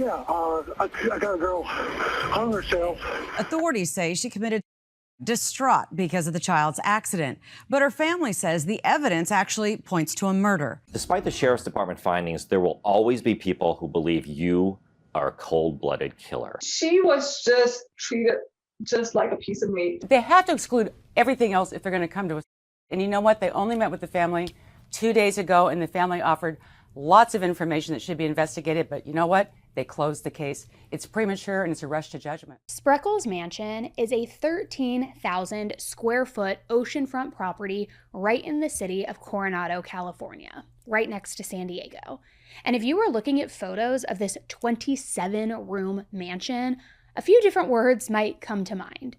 Yeah, I got a girl hung herself. Authorities say she committed distraught because of the child's accident, but her family says the evidence actually points to a murder. Despite the sheriff's department findings, there will always be people who believe you are a cold-blooded killer. She was just treated just like a piece of meat. They have to exclude everything else if they're going to come to us. And you know what? They only met with the family 2 days ago, and the family offered lots of information that should be investigated. But you know what? They closed the case. It's premature and it's a rush to judgment. Spreckles Mansion is a 13,000 square foot oceanfront property right in the city of Coronado, California, right next to San Diego. And if you were looking at photos of this 27-room mansion, a few different words might come to mind: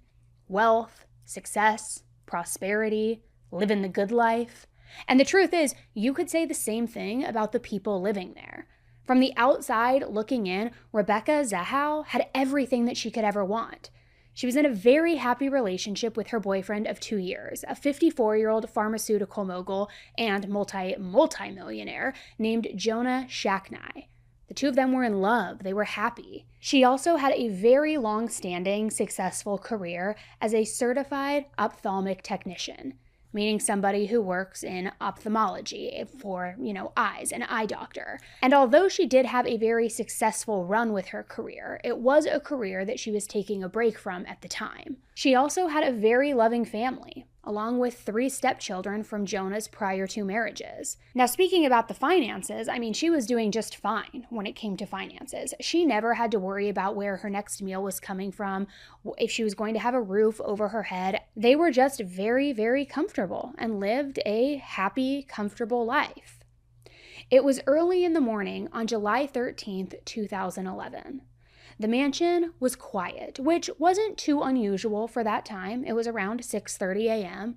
wealth, success, prosperity, living the good life. And the truth is, you could say the same thing about the people living there. From the outside looking in, Rebecca Zahau had everything that she could ever want. She was in a very happy relationship with her boyfriend of 2 years, a 54-year-old pharmaceutical mogul and multi-millionaire named Jonah Shacknai. The two of them were in love. They were happy. She also had a very long-standing, successful career as a certified ophthalmic technician, meaning somebody who works in ophthalmology for, eyes, an eye doctor. And although she did have a very successful run with her career, it was a career that she was taking a break from at the time. She also had a very loving family, along with 3 stepchildren from Jonah's prior 2 marriages. Now, speaking about the finances, she was doing just fine when it came to finances. She never had to worry about where her next meal was coming from, if she was going to have a roof over her head. They were just very, very comfortable and lived a happy, comfortable life. It was early in the morning on July 13th, 2011. The mansion was quiet, which wasn't too unusual for that time. It was around 6:30 a.m.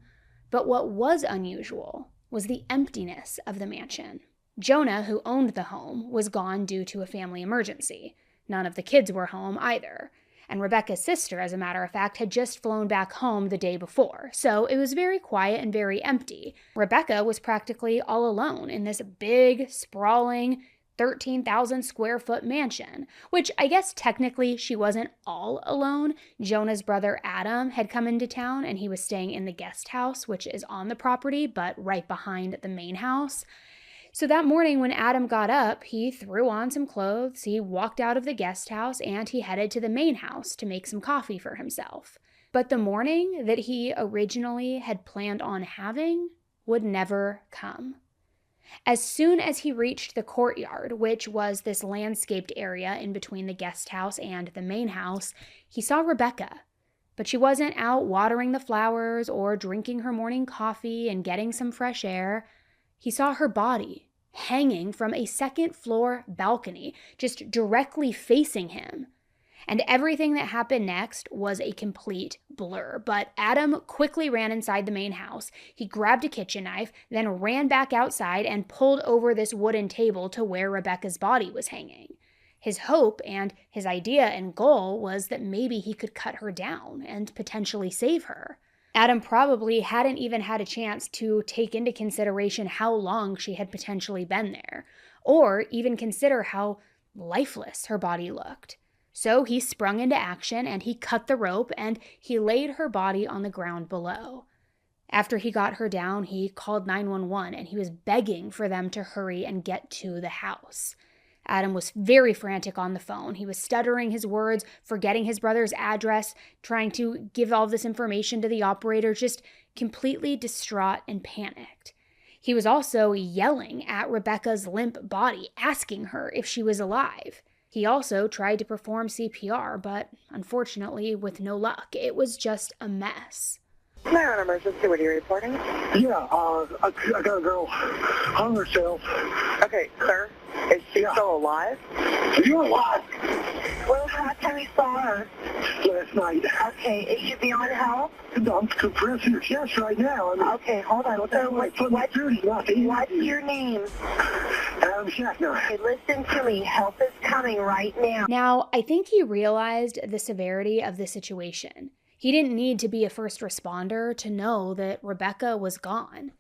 But what was unusual was the emptiness of the mansion. Jonah, who owned the home, was gone due to a family emergency. None of the kids were home either. And Rebecca's sister, as a matter of fact, had just flown back home the day before. So it was very quiet and very empty. Rebecca was practically all alone in this big, sprawling, 13,000 square foot mansion, which I guess technically she wasn't all alone. Jonah's brother Adam had come into town and he was staying in the guest house, which is on the property, but right behind the main house. So that morning when Adam got up, he threw on some clothes, he walked out of the guest house, and he headed to the main house to make some coffee for himself. But the morning that he originally had planned on having would never come. As soon as he reached the courtyard, which was this landscaped area in between the guest house and the main house, he saw Rebecca. But she wasn't out watering the flowers or drinking her morning coffee and getting some fresh air. He saw her body hanging from a second-floor balcony, just directly facing him. And everything that happened next was a complete blur. But Adam quickly ran inside the main house. He grabbed a kitchen knife, then ran back outside and pulled over this wooden table to where Rebecca's body was hanging. His hope and his idea and goal was that maybe he could cut her down and potentially save her. Adam probably hadn't even had a chance to take into consideration how long she had potentially been there, or even consider how lifeless her body looked. So he sprung into action and he cut the rope and he laid her body on the ground below. After he got her down, he called 911 and he was begging for them to hurry and get to the house. Adam was very frantic on the phone. He was stuttering his words, forgetting his brother's address, trying to give all this information to the operator, just completely distraught and panicked. He was also yelling at Rebecca's limp body, asking her if she was alive. He also tried to perform CPR, but unfortunately with no luck. It was just a mess. Mayor on emergency, what are you reporting? Yeah, I got a girl hung herself. Okay, sir, is she still alive? You're alive? When was the last time you saw her? Last night. Okay, is she beyond help? I'm compressing her chest right now. Okay, hold on. So what's your name? Adam Shackner. Okay, listen to me. Help is coming right now. Now, I think he realized the severity of the situation. He didn't need to be a first responder to know that Rebecca was gone.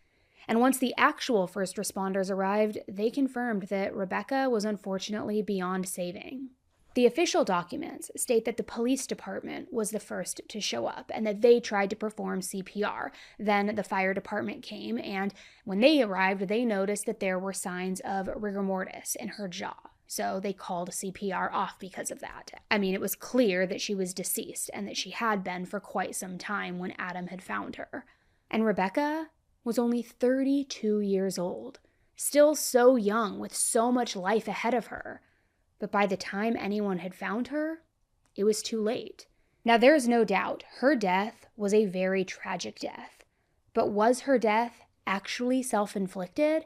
And once the actual first responders arrived, they confirmed that Rebecca was unfortunately beyond saving. The official documents state that the police department was the first to show up and that they tried to perform CPR. Then the fire department came, and when they arrived, they noticed that there were signs of rigor mortis in her jaw. So they called CPR off because of that. I mean, it was clear that she was deceased and that she had been for quite some time when Adam had found her. And Rebecca was only 32 years old, still so young with so much life ahead of her. But by the time anyone had found her, it was too late. Now, there is no doubt her death was a very tragic death. But was her death actually self-inflicted?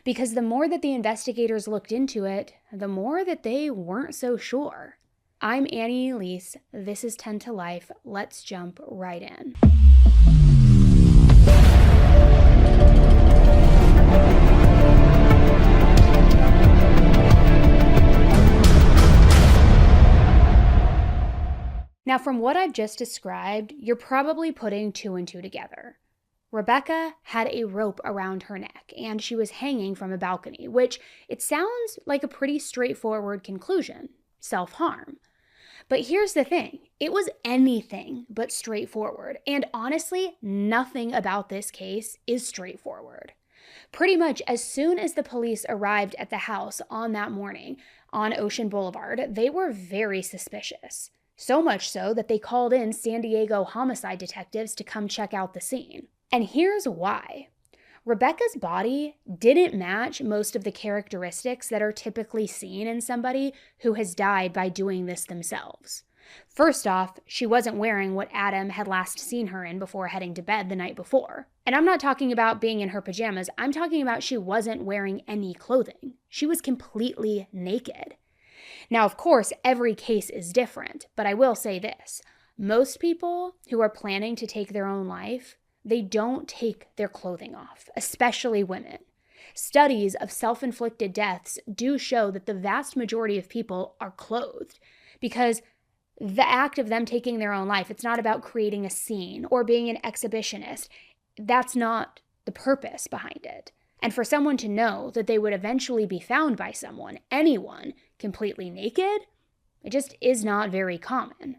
Because the more that the investigators looked into it, the more that they weren't so sure. I'm Annie Elise. This is 10 to Life. Let's jump right in. Now, from what I've just described, you're probably putting two and two together. Rebecca had a rope around her neck, and she was hanging from a balcony, which it sounds like a pretty straightforward conclusion: self-harm. But here's the thing, it was anything but straightforward, and honestly, nothing about this case is straightforward. Pretty much as soon as the police arrived at the house on that morning on Ocean Boulevard, they were very suspicious. So much so that they called in San Diego homicide detectives to come check out the scene. And here's why. Rebecca's body didn't match most of the characteristics that are typically seen in somebody who has died by doing this themselves. First off, she wasn't wearing what Adam had last seen her in before heading to bed the night before. And I'm not talking about being in her pajamas, I'm talking about she wasn't wearing any clothing. She was completely naked. Now, of course, every case is different, but I will say this. Most people who are planning to take their own life, they don't take their clothing off, especially women. Studies of self-inflicted deaths do show that the vast majority of people are clothed because the act of them taking their own life, it's not about creating a scene or being an exhibitionist. That's not the purpose behind it. And for someone to know that they would eventually be found by someone, anyone, completely naked, it just is not very common.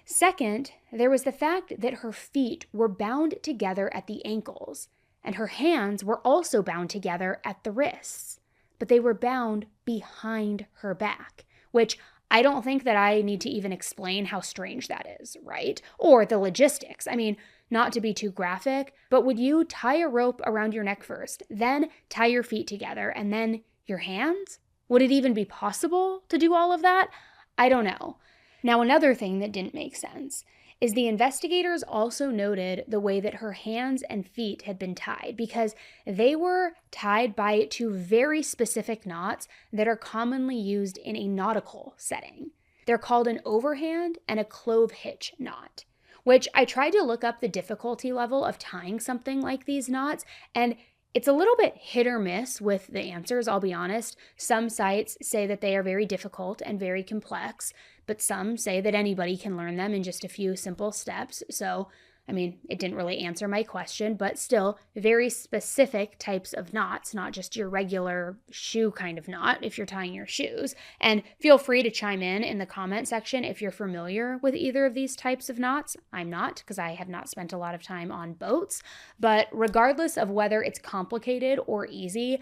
Second, there was the fact that her feet were bound together at the ankles, and her hands were also bound together at the wrists, but they were bound behind her back, which I don't think that I need to even explain how strange that is, right? Or the logistics. I mean, not to be too graphic, but would you tie a rope around your neck first, then tie your feet together, and then your hands? Would it even be possible to do all of that? I don't know. Now, another thing that didn't make sense is the investigators also noted the way that her hands and feet had been tied, because they were tied by two very specific knots that are commonly used in a nautical setting. They're called an overhand and a clove hitch knot, which I tried to look up the difficulty level of tying something like these knots, and it's a little bit hit or miss with the answers, I'll be honest. Some sites say that they are very difficult and very complex, but some say that anybody can learn them in just a few simple steps. So, I mean, it didn't really answer my question, but still very specific types of knots, not just your regular shoe kind of knot if you're tying your shoes. And feel free to chime in the comment section if you're familiar with either of these types of knots. I'm not, because I have not spent a lot of time on boats. But regardless of whether it's complicated or easy,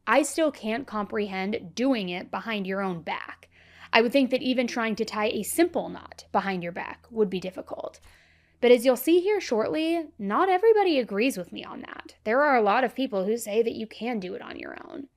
I still can't comprehend doing it behind your own back. I would think that even trying to tie a simple knot behind your back would be difficult. But as you'll see here shortly, not everybody agrees with me on that. There are a lot of people who say that you can do it on your own.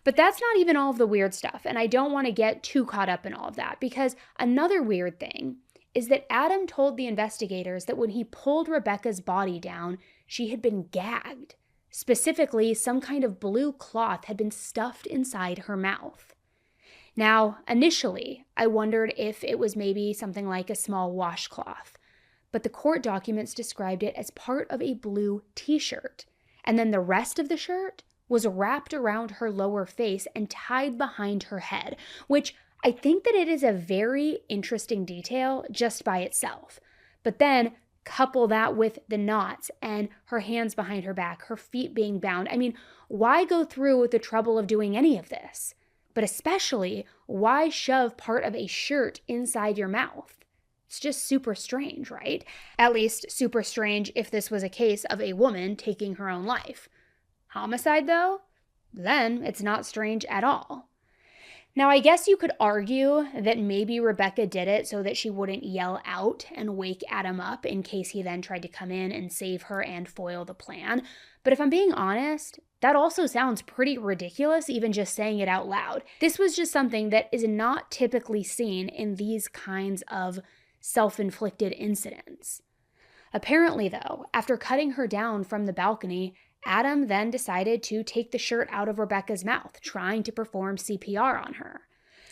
But that's not even all of the weird stuff, and I don't want to get too caught up in all of that, because another weird thing is that Adam told the investigators that when he pulled Rebecca's body down, she had been gagged. Specifically, some kind of blue cloth had been stuffed inside her mouth. Now, initially, I wondered if it was maybe something like a small washcloth, but the court documents described it as part of a blue t-shirt, and then the rest of the shirt was wrapped around her lower face and tied behind her head, which I think that it is a very interesting detail just by itself. But then couple that with the knots and her hands behind her back, her feet being bound. I mean, why go through with the trouble of doing any of this? But especially, why shove part of a shirt inside your mouth? It's just super strange, right? At least super strange if this was a case of a woman taking her own life. Homicide, though? Then it's not strange at all. Now, I guess you could argue that maybe Rebecca did it so that she wouldn't yell out and wake Adam up in case he then tried to come in and save her and foil the plan. But if I'm being honest, that also sounds pretty ridiculous, even just saying it out loud. This was just something that is not typically seen in these kinds of self-inflicted incidents. Apparently, though, after cutting her down from the balcony, Adam then decided to take the shirt out of Rebecca's mouth, trying to perform CPR on her.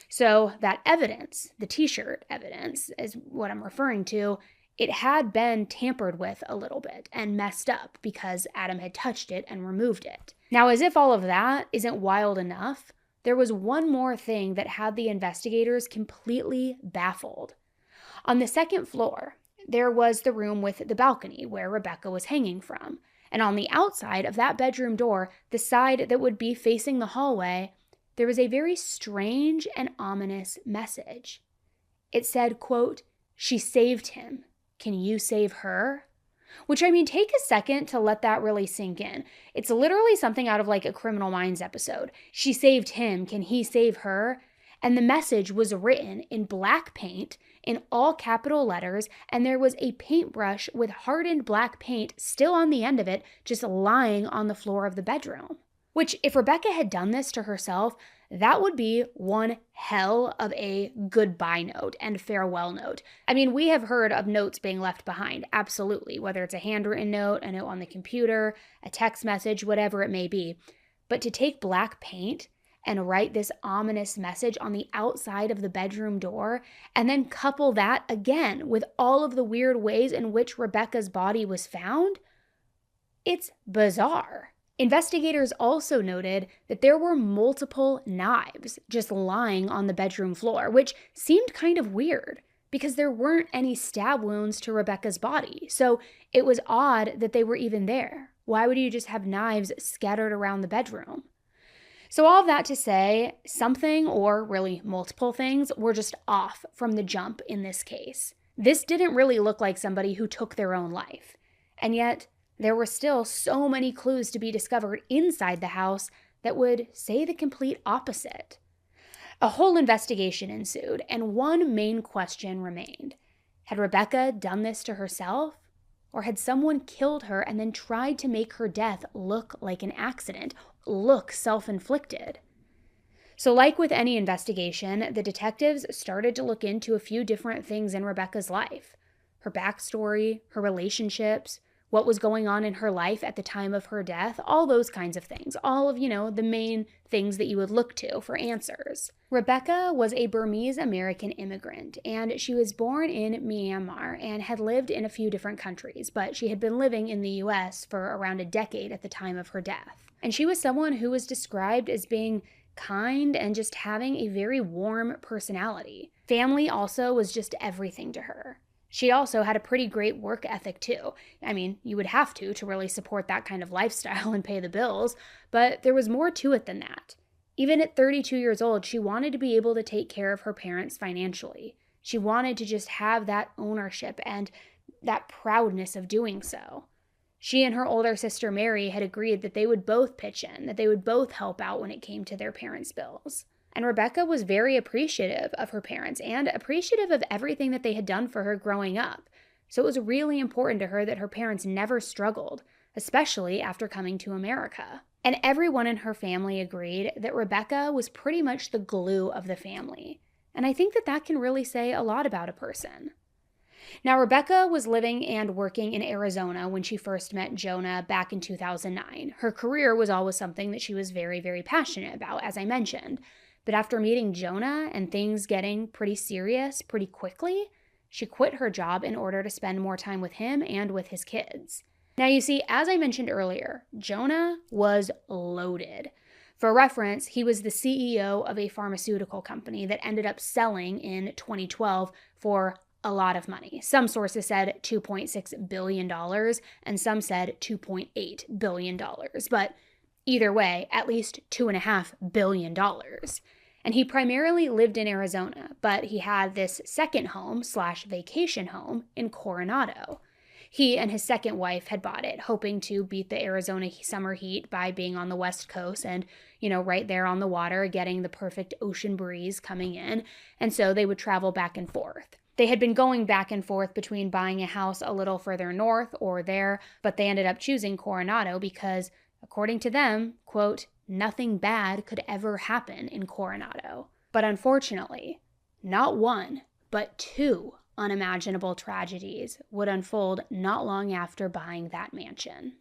So that evidence, the t-shirt evidence, is what I'm referring to. It had been tampered with a little bit and messed up because Adam had touched it and removed it. Now, as if all of that isn't wild enough, there was one more thing that had the investigators completely baffled. On the second floor, there was the room with the balcony where Rebecca was hanging from. And on the outside of that bedroom door, the side that would be facing the hallway, there was a very strange and ominous message. It said, quote, "She saved him. Can you save her?" Which, I mean, take a second to let that really sink in. It's literally something out of like a Criminal Minds episode. She saved him. Can he save her? And the message was written in black paint in all capital letters, and there was a paintbrush with hardened black paint still on the end of it, just lying on the floor of the bedroom. Which, if Rebecca had done this to herself, that would be one hell of a goodbye note and farewell note. I mean, we have heard of notes being left behind, absolutely, whether it's a handwritten note, a note on the computer, a text message, whatever it may be. But to take black paint and write this ominous message on the outside of the bedroom door, and then couple that again with all of the weird ways in which Rebecca's body was found, it's bizarre. Investigators also noted that there were multiple knives just lying on the bedroom floor, which seemed kind of weird because there weren't any stab wounds to Rebecca's body. So it was odd that they were even there. Why would you just have knives scattered around the bedroom? So all of that to say, something, or really multiple things, were just off from the jump in this case. This didn't really look like somebody who took their own life. And yet, there were still so many clues to be discovered inside the house that would say the complete opposite. A whole investigation ensued, and one main question remained. Had Rebecca done this to herself? Or had someone killed her and then tried to make her death look like an accident, look self-inflicted? So like with any investigation, the detectives started to look into a few different things in Rebecca's life. Her backstory, her relationships, what was going on in her life at the time of her death, all those kinds of things. All of, the main things that you would look to for answers. Rebecca was a Burmese-American immigrant, and she was born in Myanmar and had lived in a few different countries, but she had been living in the US for around a decade at the time of her death. And she was someone who was described as being kind and just having a very warm personality. Family also was just everything to her. She also had a pretty great work ethic too. I mean, you would have to really support that kind of lifestyle and pay the bills, but there was more to it than that. Even at 32 years old, she wanted to be able to take care of her parents financially. She wanted to just have that ownership and that proudness of doing so. She and her older sister Mary had agreed that they would both pitch in, that they would both help out when it came to their parents' bills. And Rebecca was very appreciative of her parents and appreciative of everything that they had done for her growing up. So it was really important to her that her parents never struggled, especially after coming to America. And everyone in her family agreed that Rebecca was pretty much the glue of the family. And I think that that can really say a lot about a person. Now, Rebecca was living and working in Arizona when she first met Jonah back in 2009. Her career was always something that she was very, very passionate about, as I mentioned. But after meeting Jonah and things getting pretty serious pretty quickly, she quit her job in order to spend more time with him and with his kids. Now, you see, as I mentioned earlier, Jonah was loaded. For reference, he was the CEO of a pharmaceutical company that ended up selling in 2012 for a lot of money. Some sources said $2.6 billion, and some said $2.8 billion. But either way, at least $2.5 billion. And he primarily lived in Arizona, but he had this second home/vacation home in Coronado. He and his second wife had bought it, hoping to beat the Arizona summer heat by being on the West Coast and, right there on the water, getting the perfect ocean breeze coming in. And so they would travel back and forth. They had been going back and forth between buying a house a little further north or there, but they ended up choosing Coronado because, according to them, quote, nothing bad could ever happen in Coronado. But unfortunately, not one, but two unimaginable tragedies would unfold not long after buying that mansion.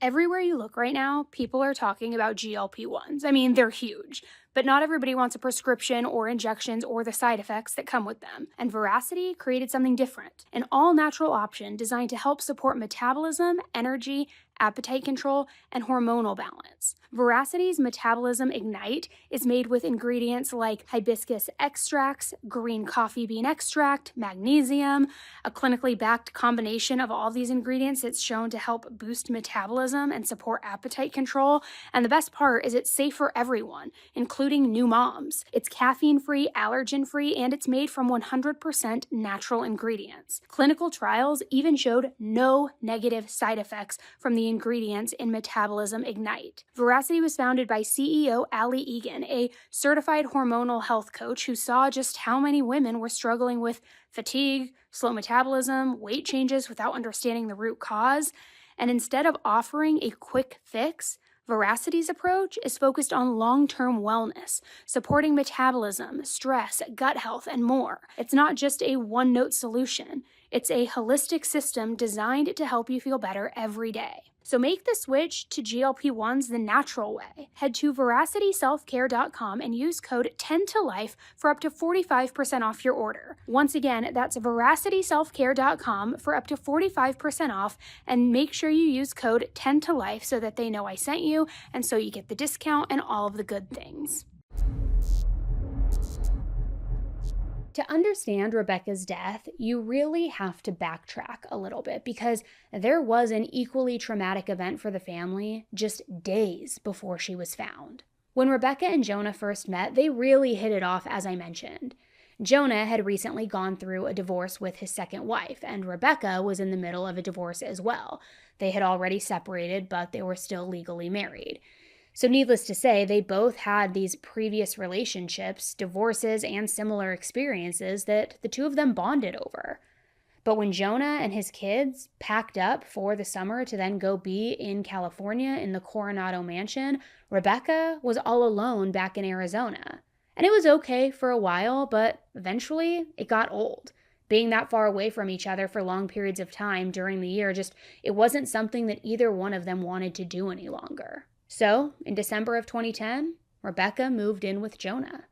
Everywhere you look right now, people are talking about GLP-1s. I mean, they're huge, but not everybody wants a prescription or injections or the side effects that come with them. And Veracity created something different, an all-natural option designed to help support metabolism, energy, appetite control, and hormonal balance. Veracity's Metabolism Ignite is made with ingredients like hibiscus extracts, green coffee bean extract, magnesium, a clinically backed combination of all these ingredients that's shown to help boost metabolism and support appetite control. And the best part is it's safe for everyone, including new moms. It's caffeine-free, allergen-free, and it's made from 100% natural ingredients. Clinical trials even showed no negative side effects from the ingredients in Metabolism Ignite. Veracity was founded by CEO Ali Egan, a certified hormonal health coach who saw just how many women were struggling with fatigue, slow metabolism, weight changes without understanding the root cause. And instead of offering a quick fix, Veracity's approach is focused on long-term wellness, supporting metabolism, stress, gut health, and more. It's not just a one-note solution. It's a holistic system designed to help you feel better every day. So make the switch to GLP-1s the natural way. Head to veracityselfcare.com and use code 10TOLIFE for up to 45% off your order. Once again, that's veracityselfcare.com for up to 45% off, and make sure you use code 10TOLIFE so that they know I sent you and so you get the discount and all of the good things. To understand Rebecca's death, you really have to backtrack a little bit because there was an equally traumatic event for the family just days before she was found. When Rebecca and Jonah first met, they really hit it off, as I mentioned. Jonah had recently gone through a divorce with his second wife, and Rebecca was in the middle of a divorce as well. They had already separated, but they were still legally married. So needless to say, they both had these previous relationships, divorces, and similar experiences that the two of them bonded over. But when Jonah and his kids packed up for the summer to then go be in California in the Coronado mansion, Rebecca was all alone back in Arizona. And it was okay for a while, but eventually it got old. Being that far away from each other for long periods of time during the year, it wasn't something that either one of them wanted to do any longer. So, in December of 2010, Rebecca moved in with Jonah.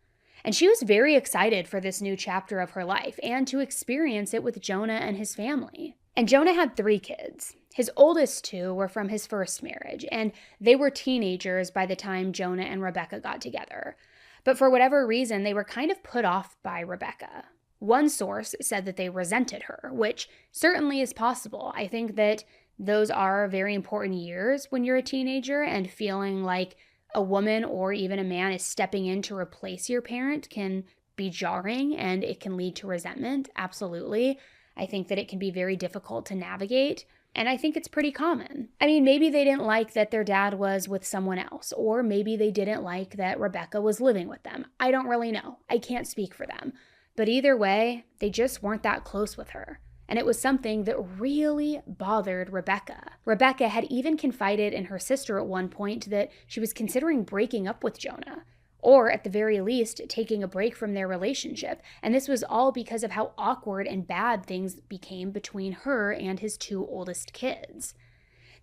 And she was very excited for this new chapter of her life and to experience it with Jonah and his family. And Jonah had 3 kids. His oldest 2 were from his first marriage, and they were teenagers by the time Jonah and Rebecca got together. But for whatever reason, they were kind of put off by Rebecca. One source said that they resented her, which certainly is possible. I think that those are very important years when you're a teenager, and feeling like a woman or even a man is stepping in to replace your parent can be jarring, and it can lead to resentment. Absolutely. I think that it can be very difficult to navigate, and I think it's pretty common. I mean, maybe they didn't like that their dad was with someone else, or maybe they didn't like that Rebecca was living with them. I don't really know. I can't speak for them. But either way, they just weren't that close with her. And it was something that really bothered Rebecca. Rebecca had even confided in her sister at one point that she was considering breaking up with Jonah, or at the very least, taking a break from their relationship. And this was all because of how awkward and bad things became between her and his 2 oldest kids.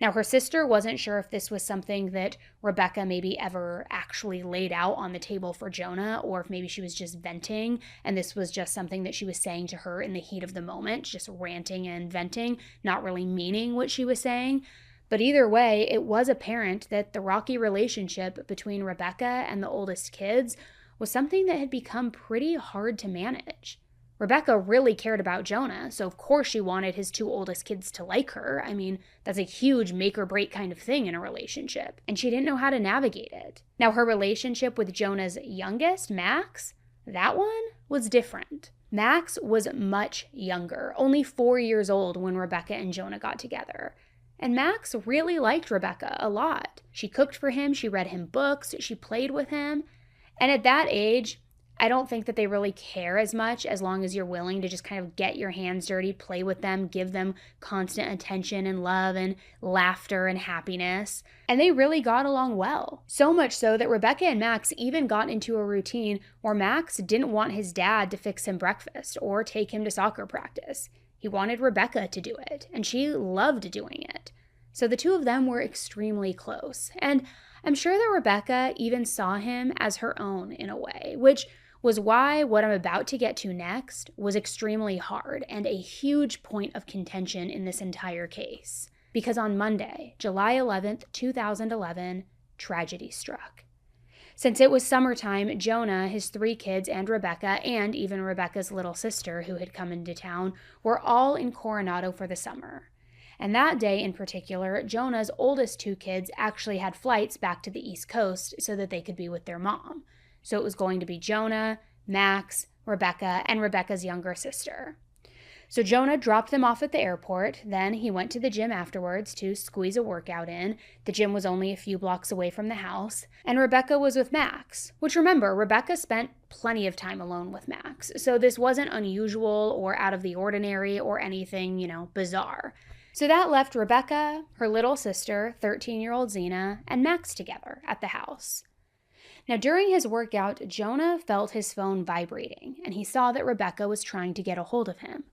Now, her sister wasn't sure if this was something that Rebecca maybe ever actually laid out on the table for Jonah, or if maybe she was just venting, and this was just something that she was saying to her in the heat of the moment, just ranting and venting, not really meaning what she was saying. But either way, it was apparent that the rocky relationship between Rebecca and the oldest kids was something that had become pretty hard to manage. Rebecca really cared about Jonah, so of course she wanted his 2 oldest kids to like her. I mean, that's a huge make or break kind of thing in a relationship, and she didn't know how to navigate it. Now, her relationship with Jonah's youngest, Max, that one was different. Max was much younger, only 4 years old when Rebecca and Jonah got together. And Max really liked Rebecca a lot. She cooked for him, she read him books, she played with him. And at that age, I don't think that they really care as much as long as you're willing to just kind of get your hands dirty, play with them, give them constant attention and love and laughter and happiness. And they really got along well. So much so that Rebecca and Max even got into a routine where Max didn't want his dad to fix him breakfast or take him to soccer practice. He wanted Rebecca to do it, and she loved doing it. So the 2 of them were extremely close. And I'm sure that Rebecca even saw him as her own in a way, which was why what I'm about to get to next was extremely hard and a huge point of contention in this entire case. Because on Monday, July 11th, 2011, tragedy struck. Since it was summertime, Jonah, his 3 kids, and Rebecca, and even Rebecca's little sister who had come into town, were all in Coronado for the summer. And that day in particular, Jonah's oldest 2 kids actually had flights back to the East Coast so that they could be with their mom. So it was going to be Jonah, Max, Rebecca, and Rebecca's younger sister. So Jonah dropped them off at the airport. Then he went to the gym afterwards to squeeze a workout in. The gym was only a few blocks away from the house. And Rebecca was with Max, which remember, Rebecca spent plenty of time alone with Max. So this wasn't unusual or out of the ordinary or anything, bizarre. So that left Rebecca, her little sister, 13-year-old Zena, and Max together at the house. Now, during his workout, Jonah felt his phone vibrating, and he saw that Rebecca was trying to get a hold of him.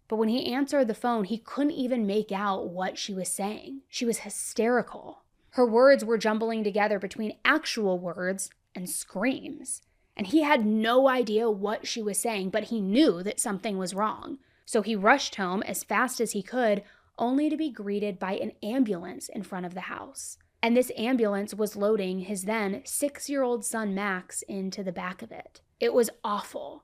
But when he answered the phone, he couldn't even make out what she was saying. She was hysterical. Her words were jumbling together between actual words and screams. And he had no idea what she was saying, but he knew that something was wrong. So he rushed home as fast as he could, only to be greeted by an ambulance in front of the house. And this ambulance was loading his then 6-year-old son Max into the back of it. It was awful.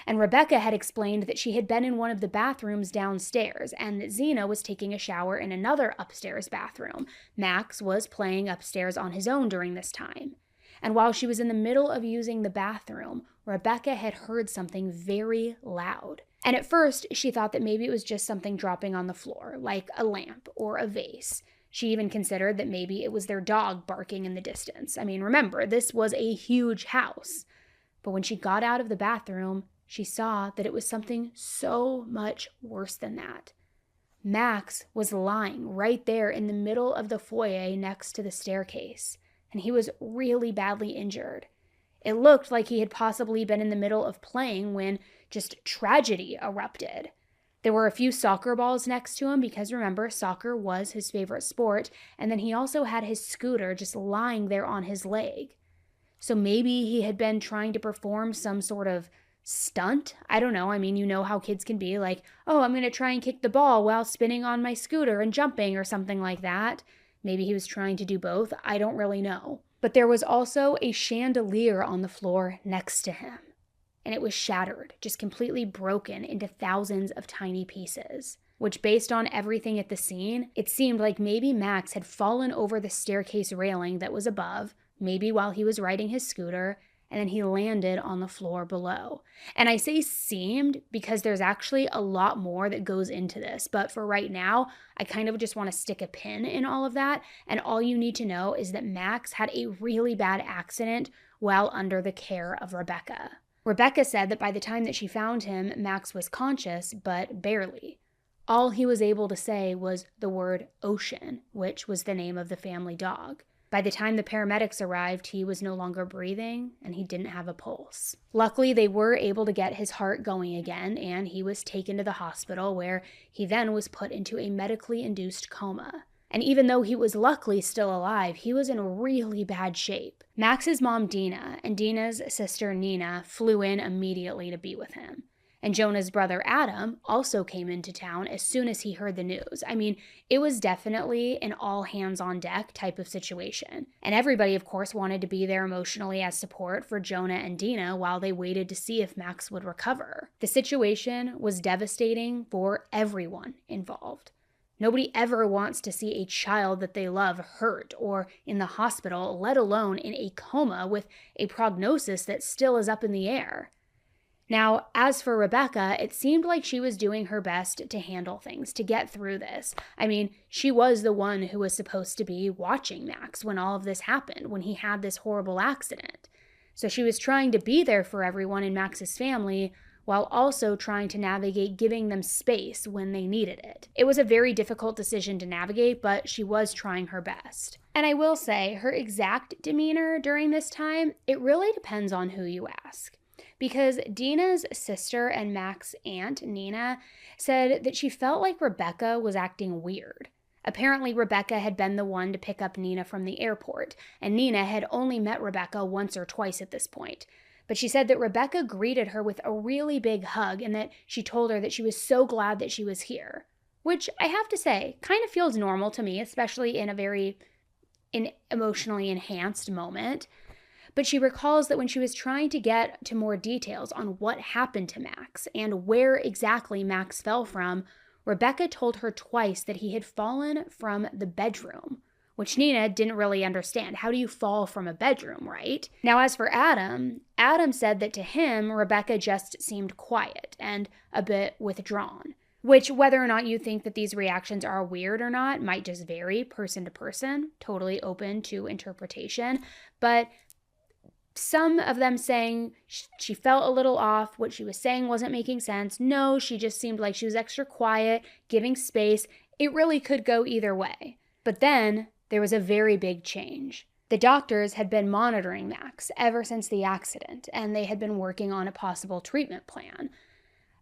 And Rebecca had explained that she had been in one of the bathrooms downstairs and that Zena was taking a shower in another upstairs bathroom. Max was playing upstairs on his own during this time. And while she was in the middle of using the bathroom, Rebecca had heard something very loud. And at first, she thought that maybe it was just something dropping on the floor, like a lamp or a vase. She even considered that maybe it was their dog barking in the distance. I mean, remember, this was a huge house. But when she got out of the bathroom, she saw that it was something so much worse than that. Max was lying right there in the middle of the foyer next to the staircase, and he was really badly injured. It looked like he had possibly been in the middle of playing when just tragedy erupted. There were a few soccer balls next to him because remember, soccer was his favorite sport, and then he also had his scooter just lying there on his leg. So maybe he had been trying to perform some sort of stunt? I don't know. I mean, you know how kids can be like, oh, I'm going to try and kick the ball while spinning on my scooter and jumping or something like that. Maybe he was trying to do both. I don't really know. But there was also a chandelier on the floor next to him. And it was shattered, just completely broken into thousands of tiny pieces, which based on everything at the scene, it seemed like maybe Max had fallen over the staircase railing that was above, maybe while he was riding his scooter, and then he landed on the floor below. And I say seemed because there's actually a lot more that goes into this, but for right now, I kind of just want to stick a pin in all of that, and all you need to know is that Max had a really bad accident while under the care of Rebecca. Rebecca said that by the time that she found him, Max was conscious, but barely. All he was able to say was the word ocean, which was the name of the family dog. By the time the paramedics arrived, he was no longer breathing and he didn't have a pulse. Luckily, they were able to get his heart going again, and he was taken to the hospital where he then was put into a medically induced coma. And even though he was luckily still alive, he was in really bad shape. Max's mom, Dina, and Dina's sister, Nina, flew in immediately to be with him. And Jonah's brother Adam also came into town as soon as he heard the news. I mean, it was definitely an all hands on deck type of situation. And everybody, of course, wanted to be there emotionally as support for Jonah and Dina while they waited to see if Max would recover. The situation was devastating for everyone involved. Nobody ever wants to see a child that they love hurt or in the hospital, let alone in a coma with a prognosis that still is up in the air. Now, as for Rebecca, it seemed like she was doing her best to handle things, to get through this. I mean, she was the one who was supposed to be watching Max when all of this happened, when he had this horrible accident. So she was trying to be there for everyone in Max's family, while also trying to navigate giving them space when they needed it. It was a very difficult decision to navigate, but she was trying her best. And I will say, her exact demeanor during this time, it really depends on who you ask. Because Dina's sister and Max's aunt, Nina, said that she felt like Rebecca was acting weird. Apparently, Rebecca had been the one to pick up Nina from the airport, and Nina had only met Rebecca once or twice at this point. But she said that Rebecca greeted her with a really big hug and that she told her that she was so glad that she was here. Which, I have to say, kind of feels normal to me, especially in a very emotionally enhanced moment. But she recalls that when she was trying to get to more details on what happened to Max and where exactly Max fell from, Rebecca told her twice that he had fallen from the bedroom, which Nina didn't really understand. How do you fall from a bedroom, right? Now, as for Adam, Adam said that to him, Rebecca just seemed quiet and a bit withdrawn, which, whether or not you think that these reactions are weird or not, might just vary person to person, totally open to interpretation. But some of them saying she felt a little off, what she was saying wasn't making sense. No, she just seemed like she was extra quiet, giving space. It really could go either way. But then there was a very big change. The doctors had been monitoring Max ever since the accident, and they had been working on a possible treatment plan.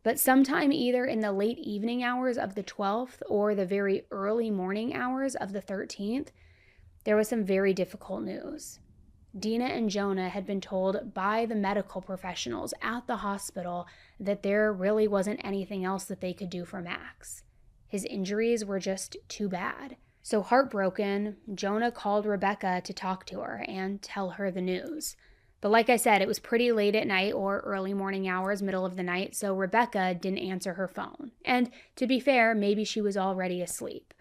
But sometime either in the late evening hours of the 12th or the very early morning hours of the 13th, there was some very difficult news. Dina and Jonah had been told by the medical professionals at the hospital that there really wasn't anything else that they could do for Max. His injuries were just too bad. So heartbroken, Jonah called Rebecca to talk to her and tell her the news. But like I said, it was pretty late at night or early morning hours, middle of the night, so Rebecca didn't answer her phone. And to be fair, maybe she was already asleep.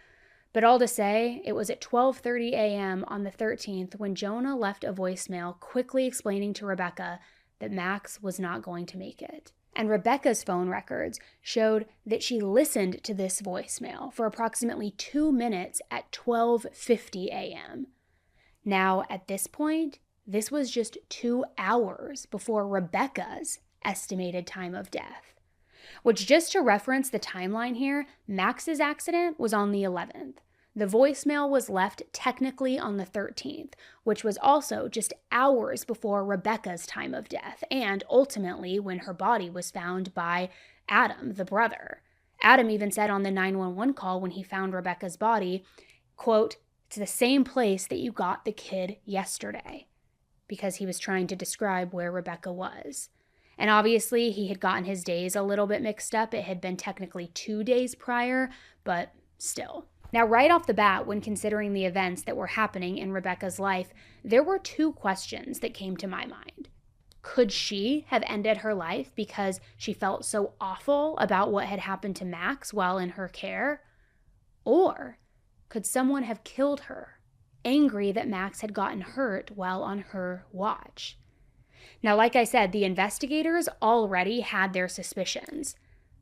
But all to say, it was at 12:30 a.m. on the 13th when Jonah left a voicemail quickly explaining to Rebecca that Max was not going to make it. And Rebecca's phone records showed that she listened to this voicemail for approximately 2 minutes at 12:50 a.m. Now, at this point, this was just 2 hours before Rebecca's estimated time of death. Which, just to reference the timeline here, Max's accident was on the 11th. The voicemail was left technically on the 13th, which was also just hours before Rebecca's time of death, and ultimately when her body was found by Adam, the brother. Adam even said on the 911 call when he found Rebecca's body, quote, "It's the same place that you got the kid yesterday," because he was trying to describe where Rebecca was. And obviously, he had gotten his days a little bit mixed up. It had been technically 2 days prior, but still. Now, right off the bat, when considering the events that were happening in Rebecca's life, there were 2 questions that came to my mind. Could she have ended her life because she felt so awful about what had happened to Max while in her care? Or could someone have killed her, angry that Max had gotten hurt while on her watch? Now, like I said, the investigators already had their suspicions,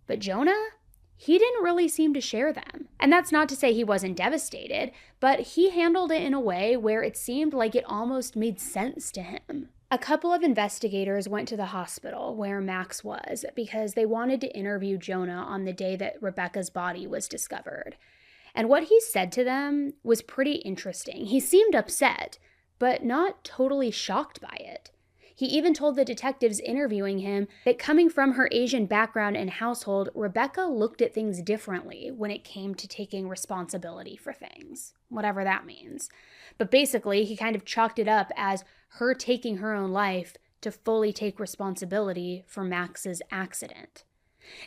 but Jonah, he didn't really seem to share them. And that's not to say he wasn't devastated, but he handled it in a way where it seemed like it almost made sense to him. A couple of investigators went to the hospital where Max was because they wanted to interview Jonah on the day that Rebecca's body was discovered. And what he said to them was pretty interesting. He seemed upset, but not totally shocked by it. He even told the detectives interviewing him that coming from her Asian background and household, Rebecca looked at things differently when it came to taking responsibility for things, whatever that means. But basically, he kind of chalked it up as her taking her own life to fully take responsibility for Max's accident.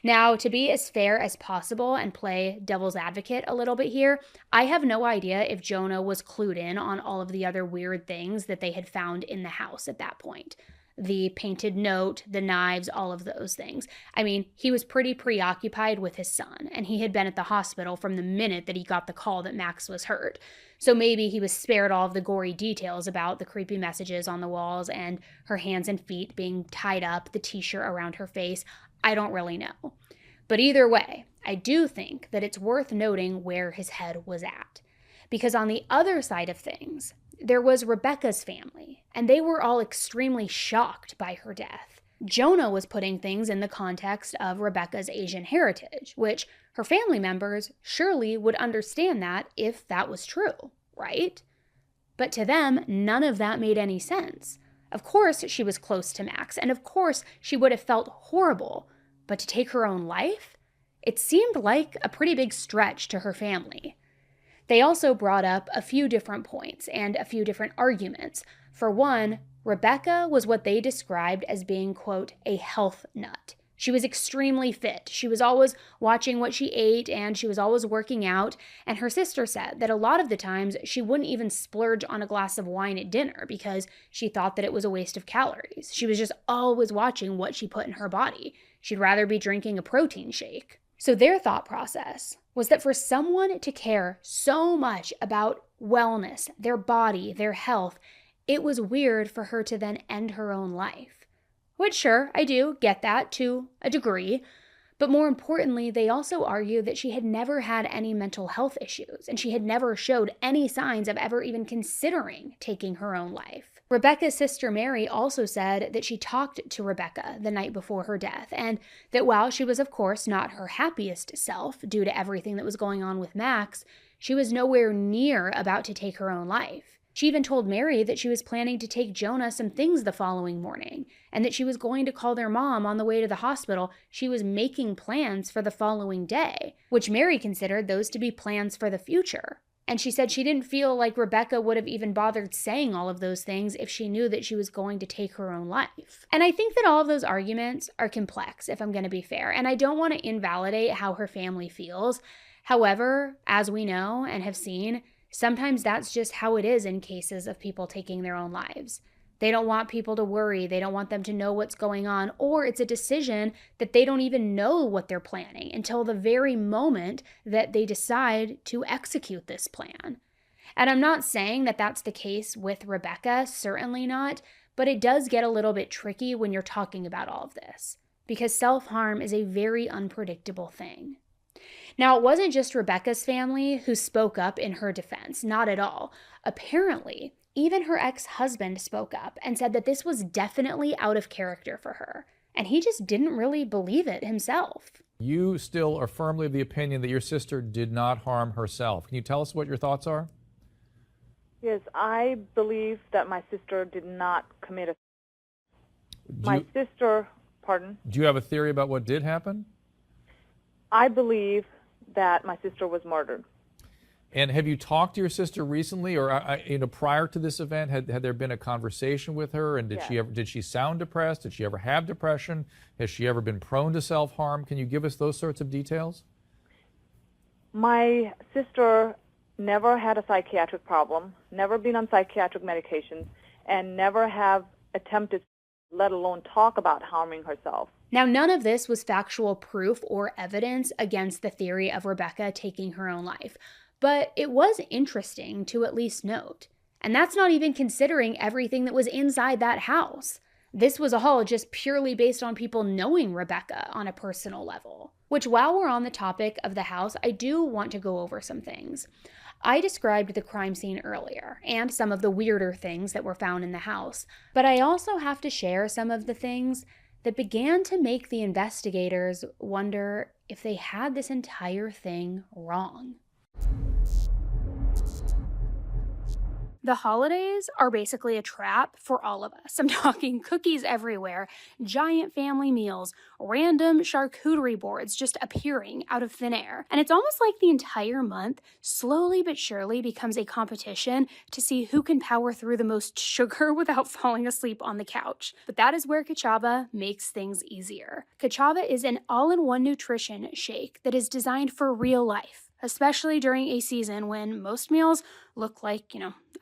Now, to be as fair as possible and play devil's advocate a little bit here, I have no idea if Jonah was clued in on all of the other weird things that they had found in the house at that point. The painted note, the knives, all of those things. I mean, he was pretty preoccupied with his son, and he had been at the hospital from the minute that he got the call that Max was hurt. So maybe he was spared all of the gory details about the creepy messages on the walls and her hands and feet being tied up, the t-shirt around her face. I don't really know. But either way, I do think that it's worth noting where his head was at. Because on the other side of things, there was Rebecca's family, and they were all extremely shocked by her death. Jonah was putting things in the context of Rebecca's Asian heritage, which her family members surely would understand that if that was true, right? But to them, none of that made any sense. Of course she was close to Max, and of course she would have felt horrible, but to take her own life? It seemed like a pretty big stretch to her family. They also brought up a few different points and a few different arguments. For one, Rebecca was what they described as being, quote, a health nut. She was extremely fit. She was always watching what she ate, and she was always working out. And her sister said that a lot of the times she wouldn't even splurge on a glass of wine at dinner because she thought that it was a waste of calories. She was just always watching what she put in her body. She'd rather be drinking a protein shake. So their thought process was that for someone to care so much about wellness, their body, their health, it was weird for her to then end her own life. Which, sure, I do get that to a degree. But more importantly, they also argue that she had never had any mental health issues, and she had never showed any signs of ever even considering taking her own life. Rebecca's sister Mary also said that she talked to Rebecca the night before her death, and that while she was of course not her happiest self due to everything that was going on with Max, she was nowhere near about to take her own life. She even told Mary that she was planning to take Jonah some things the following morning, and that she was going to call their mom on the way to the hospital. She was making plans for the following day, which Mary considered those to be plans for the future. And she said she didn't feel like Rebecca would have even bothered saying all of those things if she knew that she was going to take her own life. And I think that all of those arguments are complex, if I'm going to be fair, and I don't want to invalidate how her family feels. However, as we know and have seen, sometimes that's just how it is in cases of people taking their own lives. They don't want people to worry. They don't want them to know what's going on, or it's a decision that they don't even know what they're planning until the very moment that they decide to execute this plan. And I'm not saying that that's the case with Rebecca, certainly not, but it does get a little bit tricky when you're talking about all of this, because self-harm is a very unpredictable thing. Now, it wasn't just Rebecca's family who spoke up in her defense, not at all. Apparently, even her ex-husband spoke up and said that this was definitely out of character for her, and he just didn't really believe it himself. You still are firmly of the opinion that your sister did not harm herself. Can you tell us what your thoughts are? Yes, I believe that my sister did not commit a... Pardon? Do you have a theory about what did happen? I believe that my sister was murdered. And have you talked to your sister recently, or prior to this event? Had there been a conversation with her? And did she sound depressed? Did she ever have depression? Has she ever been prone to self-harm? Can you give us those sorts of details? My sister never had a psychiatric problem, never been on psychiatric medications, and never have attempted, let alone talk about harming herself. Now, none of this was factual proof or evidence against the theory of Rebecca taking her own life. But it was interesting to at least note. And that's not even considering everything that was inside that house. This was all just purely based on people knowing Rebecca on a personal level. Which, while we're on the topic of the house, I do want to go over some things. I described the crime scene earlier, and some of the weirder things that were found in the house. But I also have to share some of the things that began to make the investigators wonder if they had this entire thing wrong. The holidays are basically a trap for all of us. I'm talking cookies everywhere, giant family meals, random charcuterie boards just appearing out of thin air. And it's almost like the entire month slowly but surely becomes a competition to see who can power through the most sugar without falling asleep on the couch. But that is where Kachava makes things easier. Kachava is an all-in-one nutrition shake that is designed for real life, especially during a season when most meals look like,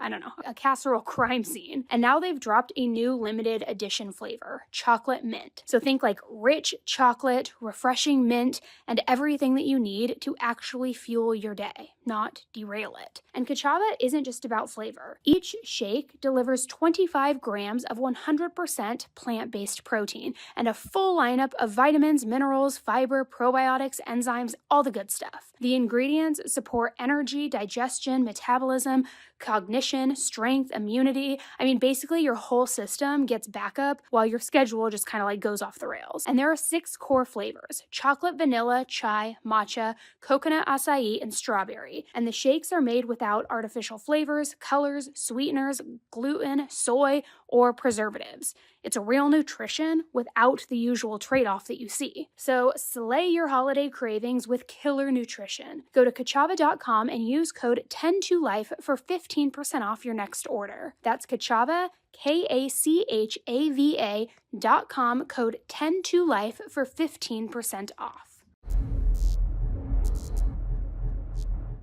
a casserole crime scene. And now they've dropped a new limited edition flavor, chocolate mint. So think like rich chocolate, refreshing mint, and everything that you need to actually fuel your day, not derail it. And Kachava isn't just about flavor. Each shake delivers 25 grams of 100% plant-based protein and a full lineup of vitamins, minerals, fiber, probiotics, enzymes, all the good stuff. The ingredients support energy, digestion, metabolism, cognition, strength, immunity. Basically your whole system gets backup while your schedule just kind of like goes off the rails. And there are 6 core flavors: chocolate, vanilla, chai, matcha, coconut acai, and strawberry. And the shakes are made without artificial flavors, colors, sweeteners, gluten, soy, or preservatives. It's a real nutrition without the usual trade-off that you see. So slay your holiday cravings with killer nutrition. Go to Kachava.com and use code 10toLife for 15% off your next order. That's Kachava, Kachava.com, code 10toLife for 15% off.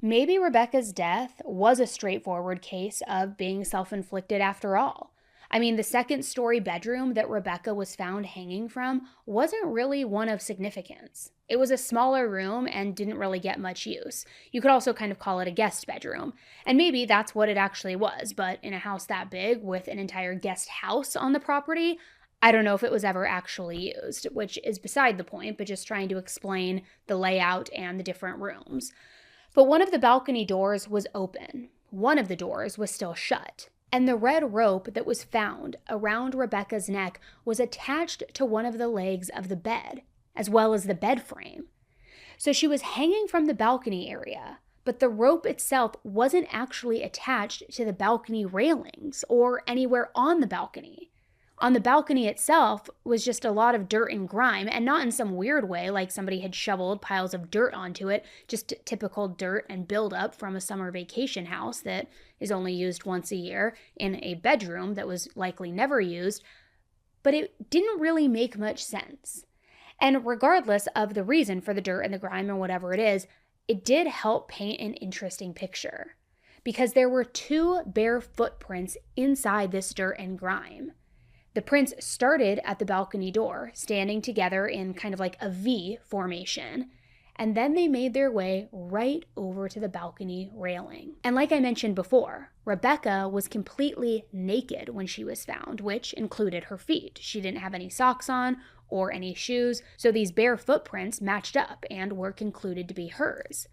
Maybe Rebecca's death was a straightforward case of being self-inflicted after all. The second-story bedroom that Rebecca was found hanging from wasn't really one of significance. It was a smaller room and didn't really get much use. You could also kind of call it a guest bedroom. And maybe that's what it actually was, but in a house that big with an entire guest house on the property, I don't know if it was ever actually used, which is beside the point, but just trying to explain the layout and the different rooms. But one of the balcony doors was open. One of the doors was still shut. And the red rope that was found around Rebecca's neck was attached to one of the legs of the bed, as well as the bed frame. So she was hanging from the balcony area, but the rope itself wasn't actually attached to the balcony railings or anywhere on the balcony. On the balcony itself was just a lot of dirt and grime, and not in some weird way like somebody had shoveled piles of dirt onto it, just typical dirt and buildup from a summer vacation house that is only used once a year in a bedroom that was likely never used, but it didn't really make much sense. And regardless of the reason for the dirt and the grime and whatever it is, it did help paint an interesting picture, because there were 2 bare footprints inside this dirt and grime. The prints started at the balcony door, standing together in kind of like a V formation, and then they made their way right over to the balcony railing. And like I mentioned before, Rebecca was completely naked when she was found, which included her feet. She didn't have any socks on or any shoes, so these bare footprints matched up and were concluded to be hers.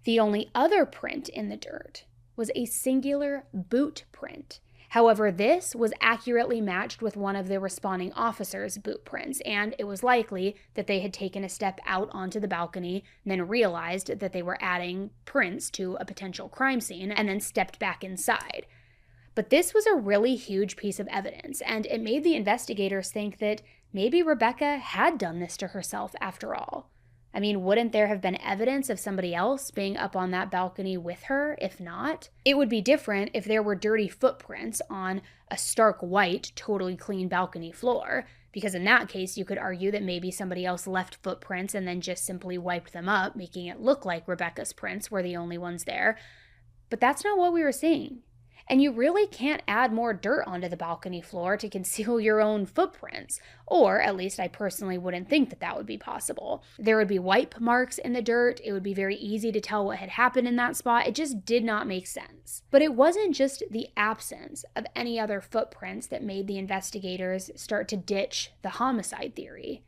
The only other print in the dirt was a singular boot print. However, this was accurately matched with one of the responding officers' boot prints, and it was likely that they had taken a step out onto the balcony, and then realized that they were adding prints to a potential crime scene, and then stepped back inside. But this was a really huge piece of evidence, and it made the investigators think that maybe Rebecca had done this to herself after all. Wouldn't there have been evidence of somebody else being up on that balcony with her? If not, it would be different if there were dirty footprints on a stark white, totally clean balcony floor, because in that case, you could argue that maybe somebody else left footprints and then just simply wiped them up, making it look like Rebecca's prints were the only ones there. But that's not what we were seeing. And you really can't add more dirt onto the balcony floor to conceal your own footprints. Or at least I personally wouldn't think that that would be possible. There would be wipe marks in the dirt. It would be very easy to tell what had happened in that spot. It just did not make sense. But it wasn't just the absence of any other footprints that made the investigators start to ditch the homicide theory.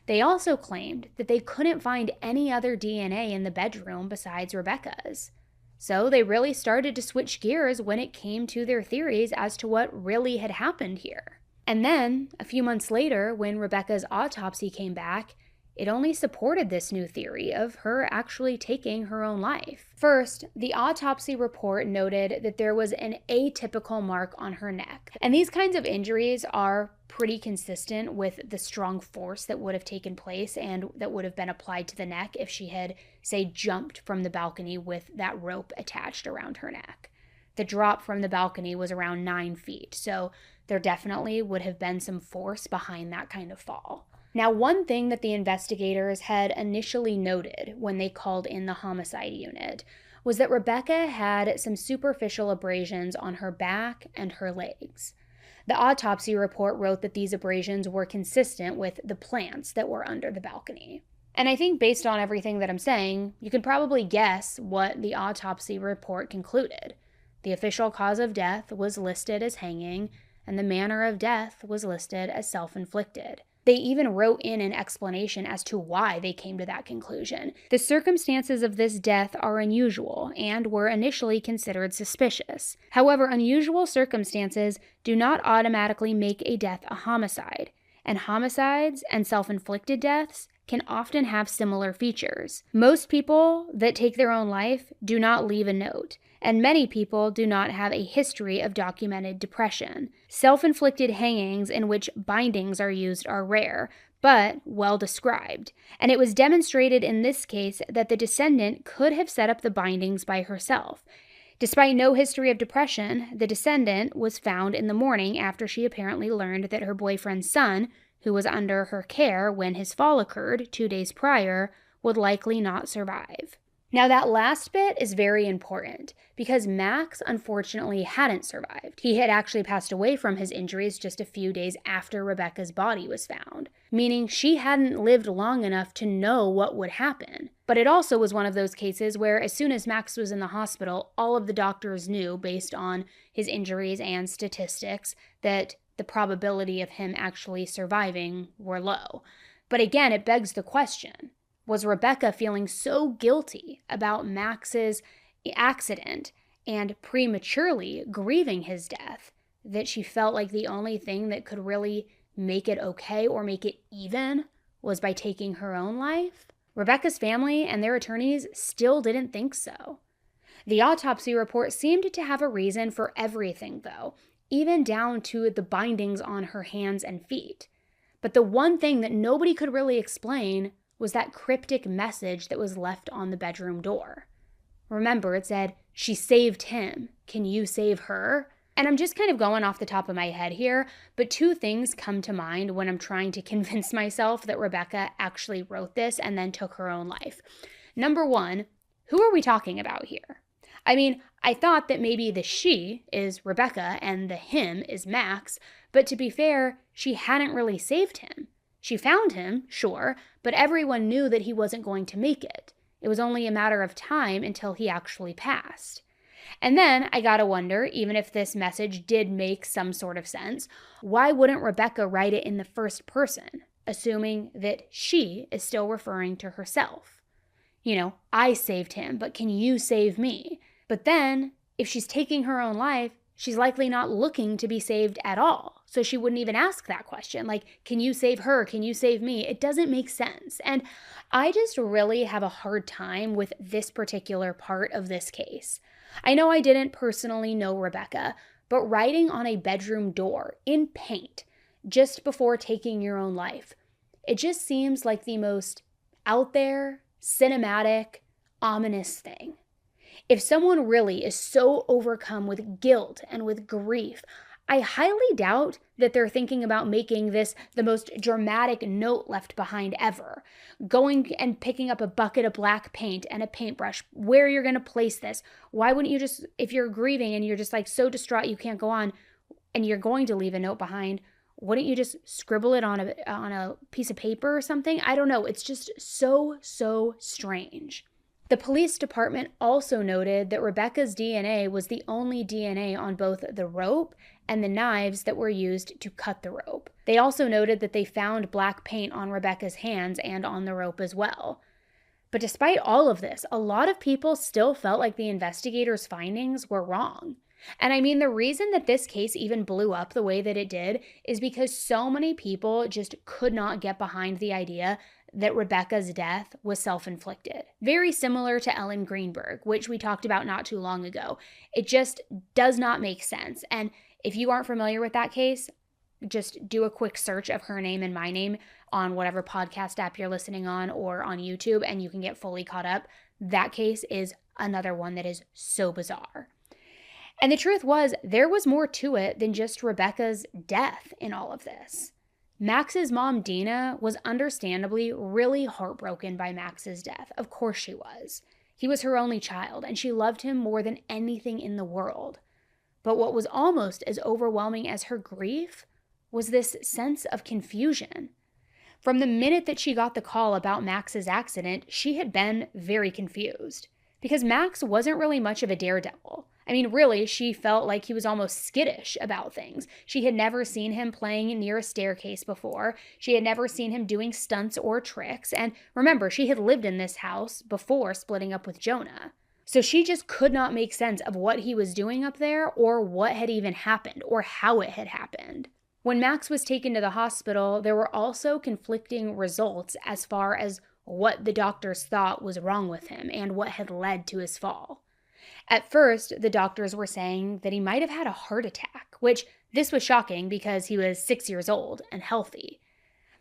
They also claimed that they couldn't find any other DNA in the bedroom besides Rebecca's. So they really started to switch gears when it came to their theories as to what really had happened here. And then, a few months later, when Rebecca's autopsy came back, it only supported this new theory of her actually taking her own life. First, the autopsy report noted that there was an atypical mark on her neck. And these kinds of injuries are pretty consistent with the strong force that would have taken place and that would have been applied to the neck if she had, say, jumped from the balcony with that rope attached around her neck. The drop from the balcony was around 9 feet, so there definitely would have been some force behind that kind of fall. Now, one thing that the investigators had initially noted when they called in the homicide unit was that Rebecca had some superficial abrasions on her back and her legs. The autopsy report wrote that these abrasions were consistent with the plants that were under the balcony. And I think based on everything that I'm saying, you can probably guess what the autopsy report concluded. The official cause of death was listed as hanging, and the manner of death was listed as self-inflicted. They even wrote in an explanation as to why they came to that conclusion. The circumstances of this death are unusual and were initially considered suspicious. However, unusual circumstances do not automatically make a death a homicide, and homicides and self-inflicted deaths can often have similar features. Most people that take their own life do not leave a note, and many people do not have a history of documented depression. Self-inflicted hangings in which bindings are used are rare, but well described, and it was demonstrated in this case that the descendant could have set up the bindings by herself. Despite no history of depression, the descendant was found in the morning after she apparently learned that her boyfriend's son, who was under her care when his fall occurred 2 days prior, would likely not survive. Now, that last bit is very important because Max unfortunately hadn't survived. He had actually passed away from his injuries just a few days after Rebecca's body was found, meaning she hadn't lived long enough to know what would happen. But it also was one of those cases where as soon as Max was in the hospital, all of the doctors knew, based on his injuries and statistics, that the probability of him actually surviving were low. But again, it begs the question, was Rebecca feeling so guilty about Max's accident and prematurely grieving his death that she felt like the only thing that could really make it okay or make it even was by taking her own life? Rebecca's family and their attorneys still didn't think so. The autopsy report seemed to have a reason for everything, though, even down to the bindings on her hands and feet. But the one thing that nobody could really explain was that cryptic message that was left on the bedroom door. Remember, it said, "She saved him. Can you save her?" And I'm just kind of going off the top of my head here, but two things come to mind when I'm trying to convince myself that Rebecca actually wrote this and then took her own life. Number one, who are we talking about here? I mean, I thought that maybe the she is Rebecca and the him is Max, but to be fair, she hadn't really saved him. She found him, sure, but everyone knew that he wasn't going to make it. It was only a matter of time until he actually passed. And then I gotta wonder, even if this message did make some sort of sense, why wouldn't Rebecca write it in the first person, assuming that she is still referring to herself? You know, I saved him, but can you save me? But then, if she's taking her own life, she's likely not looking to be saved at all. So she wouldn't even ask that question, like, can you save her? Can you save me? It doesn't make sense. And I just really have a hard time with this particular part of this case. I know I didn't personally know Rebecca, but writing on a bedroom door in paint just before taking your own life, it just seems like the most out there, cinematic, ominous thing. If someone really is so overcome with guilt and with grief, I highly doubt that they're thinking about making this the most dramatic note left behind ever. Going and picking up a bucket of black paint and a paintbrush, where you're going to place this. Why wouldn't you just, if you're grieving and you're just like so distraught you can't go on and you're going to leave a note behind, wouldn't you just scribble it on a piece of paper or something? I don't know. It's just so strange. The police department also noted that Rebecca's DNA was the only DNA on both the rope and the knives that were used to cut the rope. They also noted that they found black paint on Rebecca's hands and on the rope as well. But despite all of this, a lot of people still felt like the investigators' findings were wrong. And I mean, the reason that this case even blew up the way that it did is because so many people just could not get behind the idea that Rebecca's death was self-inflicted. Very similar to Ellen Greenberg, which we talked about not too long ago. It just does not make sense. And if you aren't familiar with that case, just do a quick search of her name and my name on whatever podcast app you're listening on or on YouTube, and you can get fully caught up. That case is another one that is so bizarre. And the truth was, there was more to it than just Rebecca's death in all of this. Max's mom, Dina, was understandably really heartbroken by Max's death. Of course she was. He was her only child, and she loved him more than anything in the world. But what was almost as overwhelming as her grief was this sense of confusion. From the minute that she got the call about Max's accident, she had been very confused. Because Max wasn't really much of a daredevil. I mean, really, she felt like he was almost skittish about things. She had never seen him playing near a staircase before. She had never seen him doing stunts or tricks. And remember, she had lived in this house before splitting up with Jonah. So she just could not make sense of what he was doing up there or what had even happened or how it had happened. When Max was taken to the hospital, there were also conflicting results as far as what the doctors thought was wrong with him and what had led to his fall. At first, the doctors were saying that he might have had a heart attack, which this was shocking because he was 6 years old and healthy.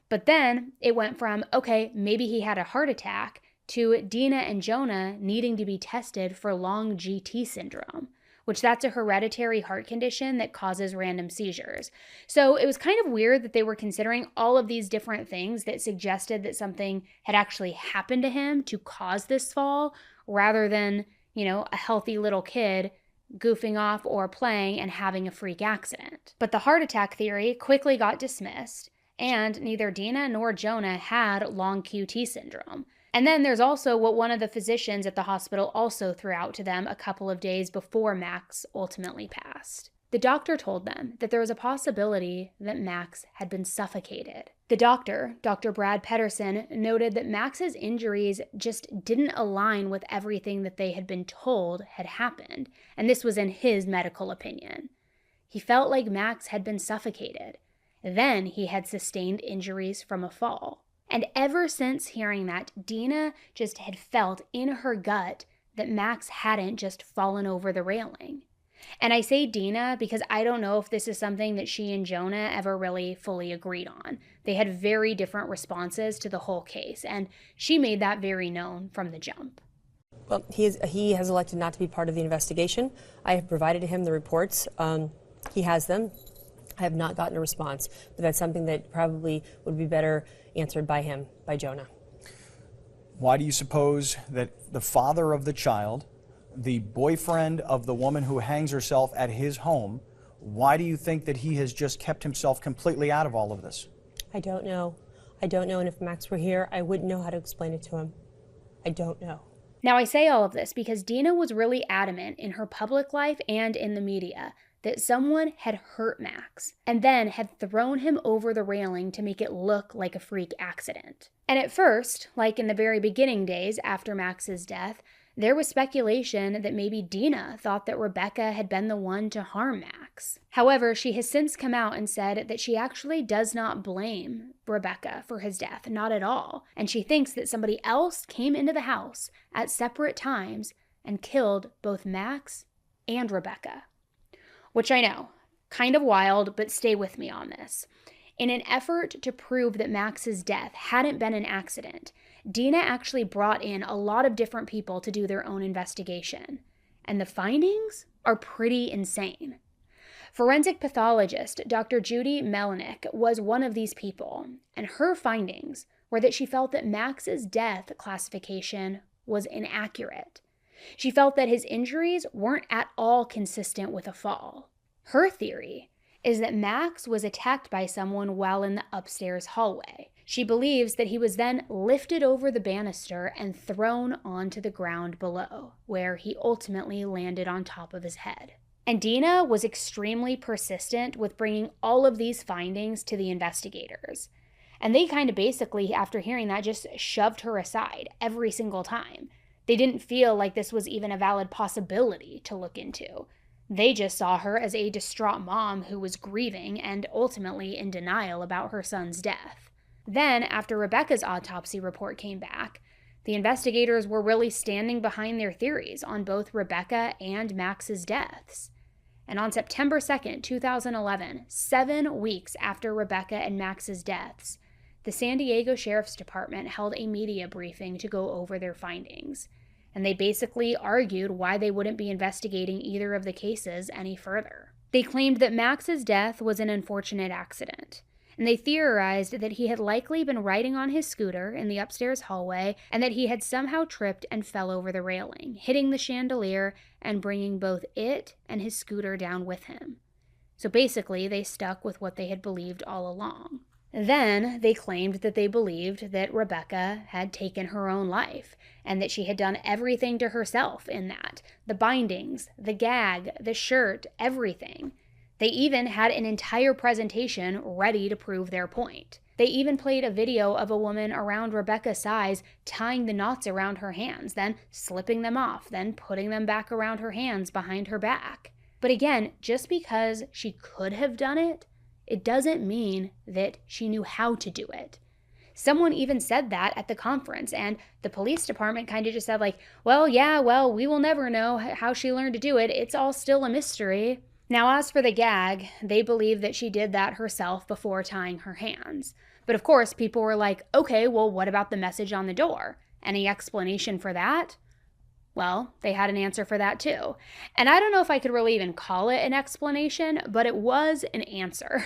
But then it went from, okay, maybe he had a heart attack, to Dina and Jonah needing to be tested for long GT syndrome, which that's a hereditary heart condition that causes random seizures. So it was kind of weird that they were considering all of these different things that suggested that something had actually happened to him to cause this fall, rather than, a healthy little kid goofing off or playing and having a freak accident. But the heart attack theory quickly got dismissed, and neither Dina nor Jonah had long QT syndrome. And then there's also what one of the physicians at the hospital also threw out to them a couple of days before Max ultimately passed. The doctor told them that there was a possibility that Max had been suffocated. The doctor, Dr. Brad Pedersen, noted that Max's injuries just didn't align with everything that they had been told had happened, and this was in his medical opinion. He felt like Max had been suffocated. Then he had sustained injuries from a fall. And ever since hearing that, Dina just had felt in her gut that Max hadn't just fallen over the railing. And I say Dina because I don't know if this is something that she and Jonah ever really fully agreed on. They had very different responses to the whole case, and she made that very known from the jump. Well, he has elected not to be part of the investigation. I have provided him the reports. He has them. I have not gotten a response, but that's something that probably would be better answered by him, by Jonah. Why do you suppose that the father of the child, the boyfriend of the woman who hangs herself at his home, why do you think that he has just kept himself completely out of all of this? I don't know. I don't know, and if Max were here, I wouldn't know how to explain it to him. I don't know. Now, I say all of this because Dina was really adamant in her public life and in the media that someone had hurt Max and then had thrown him over the railing to make it look like a freak accident. And at first, like in the very beginning days after Max's death, there was speculation that maybe Dina thought that Rebecca had been the one to harm Max. However, she has since come out and said that she actually does not blame Rebecca for his death, not at all. And she thinks that somebody else came into the house at separate times and killed both Max and Rebecca. Which I know, kind of wild, but stay with me on this. In an effort to prove that Max's death hadn't been an accident, Dina actually brought in a lot of different people to do their own investigation. And the findings are pretty insane. Forensic pathologist Dr. Judy Melnick was one of these people, and her findings were that she felt that Max's death classification was inaccurate. She felt that his injuries weren't at all consistent with a fall. Her theory is that Max was attacked by someone while in the upstairs hallway. She believes that he was then lifted over the banister and thrown onto the ground below, where he ultimately landed on top of his head. And Dina was extremely persistent with bringing all of these findings to the investigators. And they kind of basically, after hearing that, just shoved her aside every single time. They didn't feel like this was even a valid possibility to look into. They just saw her as a distraught mom who was grieving and ultimately in denial about her son's death. Then, after Rebecca's autopsy report came back, the investigators were really standing behind their theories on both Rebecca and Max's deaths. And on September 2nd, 2011, 7 weeks after Rebecca and Max's deaths, the San Diego Sheriff's Department held a media briefing to go over their findings. And they basically argued why they wouldn't be investigating either of the cases any further. They claimed that Max's death was an unfortunate accident, and they theorized that he had likely been riding on his scooter in the upstairs hallway and that he had somehow tripped and fell over the railing, hitting the chandelier and bringing both it and his scooter down with him. So basically, they stuck with what they had believed all along. Then they claimed that they believed that Rebecca had taken her own life and that she had done everything to herself in that. The bindings, the gag, the shirt, everything. They even had an entire presentation ready to prove their point. They even played a video of a woman around Rebecca's size tying the knots around her hands, then slipping them off, then putting them back around her hands behind her back. But again, just because she could have done it, it doesn't mean that she knew how to do it. Someone even said that at the conference, and the police department kind of just said like, well, we will never know how she learned to do it. It's all still a mystery. Now, as for the gag, they believe that she did that herself before tying her hands. But of course, people were like, okay, well, what about the message on the door? Any explanation for that? Well, they had an answer for that too. And I don't know if I could really even call it an explanation, but it was an answer.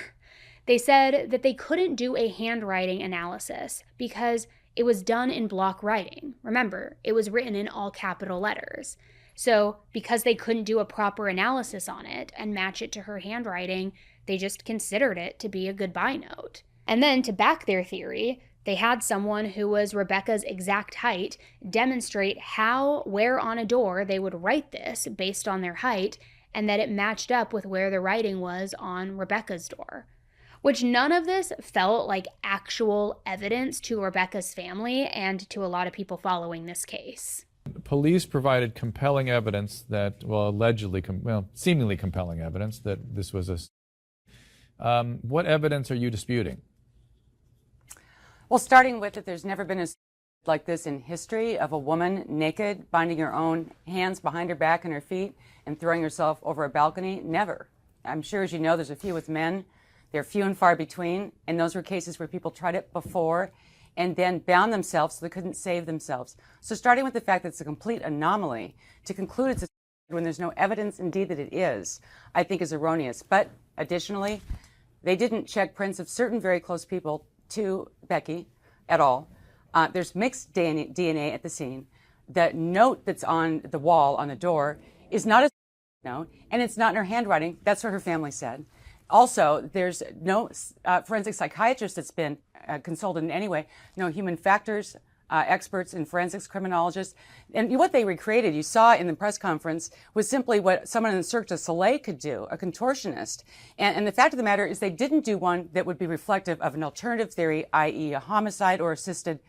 They said that they couldn't do a handwriting analysis because it was done in block writing. Remember, it was written in all capital letters. So because they couldn't do a proper analysis on it and match it to her handwriting, they just considered it to be a goodbye note. And then to back their theory, they had someone who was Rebecca's exact height demonstrate where on a door they would write this based on their height, and that it matched up with where the writing was on Rebecca's door. Which none of this felt like actual evidence to Rebecca's family and to a lot of people following this case. Police provided compelling evidence that, seemingly compelling evidence that this was a... what evidence are you disputing? Well, starting with that there's never been a like this in history of a woman naked, binding her own hands behind her back and her feet and throwing herself over a balcony. Never. I'm sure, as you know, there's a few with men. They're few and far between, and those were cases where people tried it before and then bound themselves so they couldn't save themselves. So starting with the fact that it's a complete anomaly, to conclude it's a when there's no evidence indeed that it is, I think is erroneous. But additionally, they didn't check prints of certain very close people to Becky at all. There's mixed DNA at the scene. The note that's on the wall on the door is not a note, and it's not in her handwriting. That's what her family said. Also, there's no forensic psychiatrist that's been consulted in any way, no human factors experts in forensics, criminologists. And what they recreated, you saw in the press conference, was simply what someone in Cirque du Soleil could do, a contortionist. And the fact of the matter is they didn't do one that would be reflective of an alternative theory, i.e. a homicide or assisted.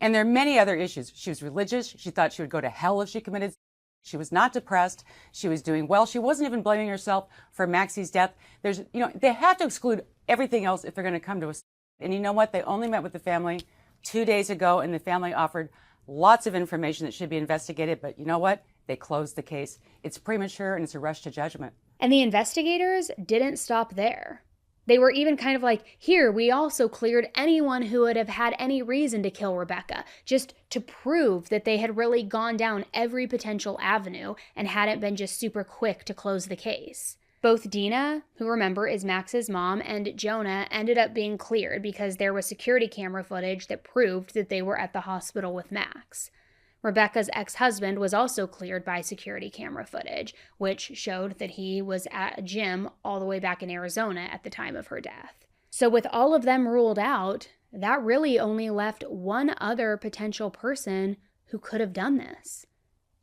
And there are many other issues. She was religious. She thought she would go to hell if she committed. She was not depressed. She was doing well. She wasn't even blaming herself for Maxie's death. They have to exclude everything else if they're going to come to us. And you know what? They only met with the family 2 days ago, and the family offered lots of information that should be investigated. But you know what? They closed the case. It's premature, and it's a rush to judgment. And the investigators didn't stop there. They were even kind of like, here, we also cleared anyone who would have had any reason to kill Rebecca, just to prove that they had really gone down every potential avenue and hadn't been just super quick to close the case. Both Dina, who remember is Max's mom, and Jonah ended up being cleared because there was security camera footage that proved that they were at the hospital with Max. Rebecca's ex-husband was also cleared by security camera footage, which showed that he was at a gym all the way back in Arizona at the time of her death. So with all of them ruled out, that really only left one other potential person who could have done this.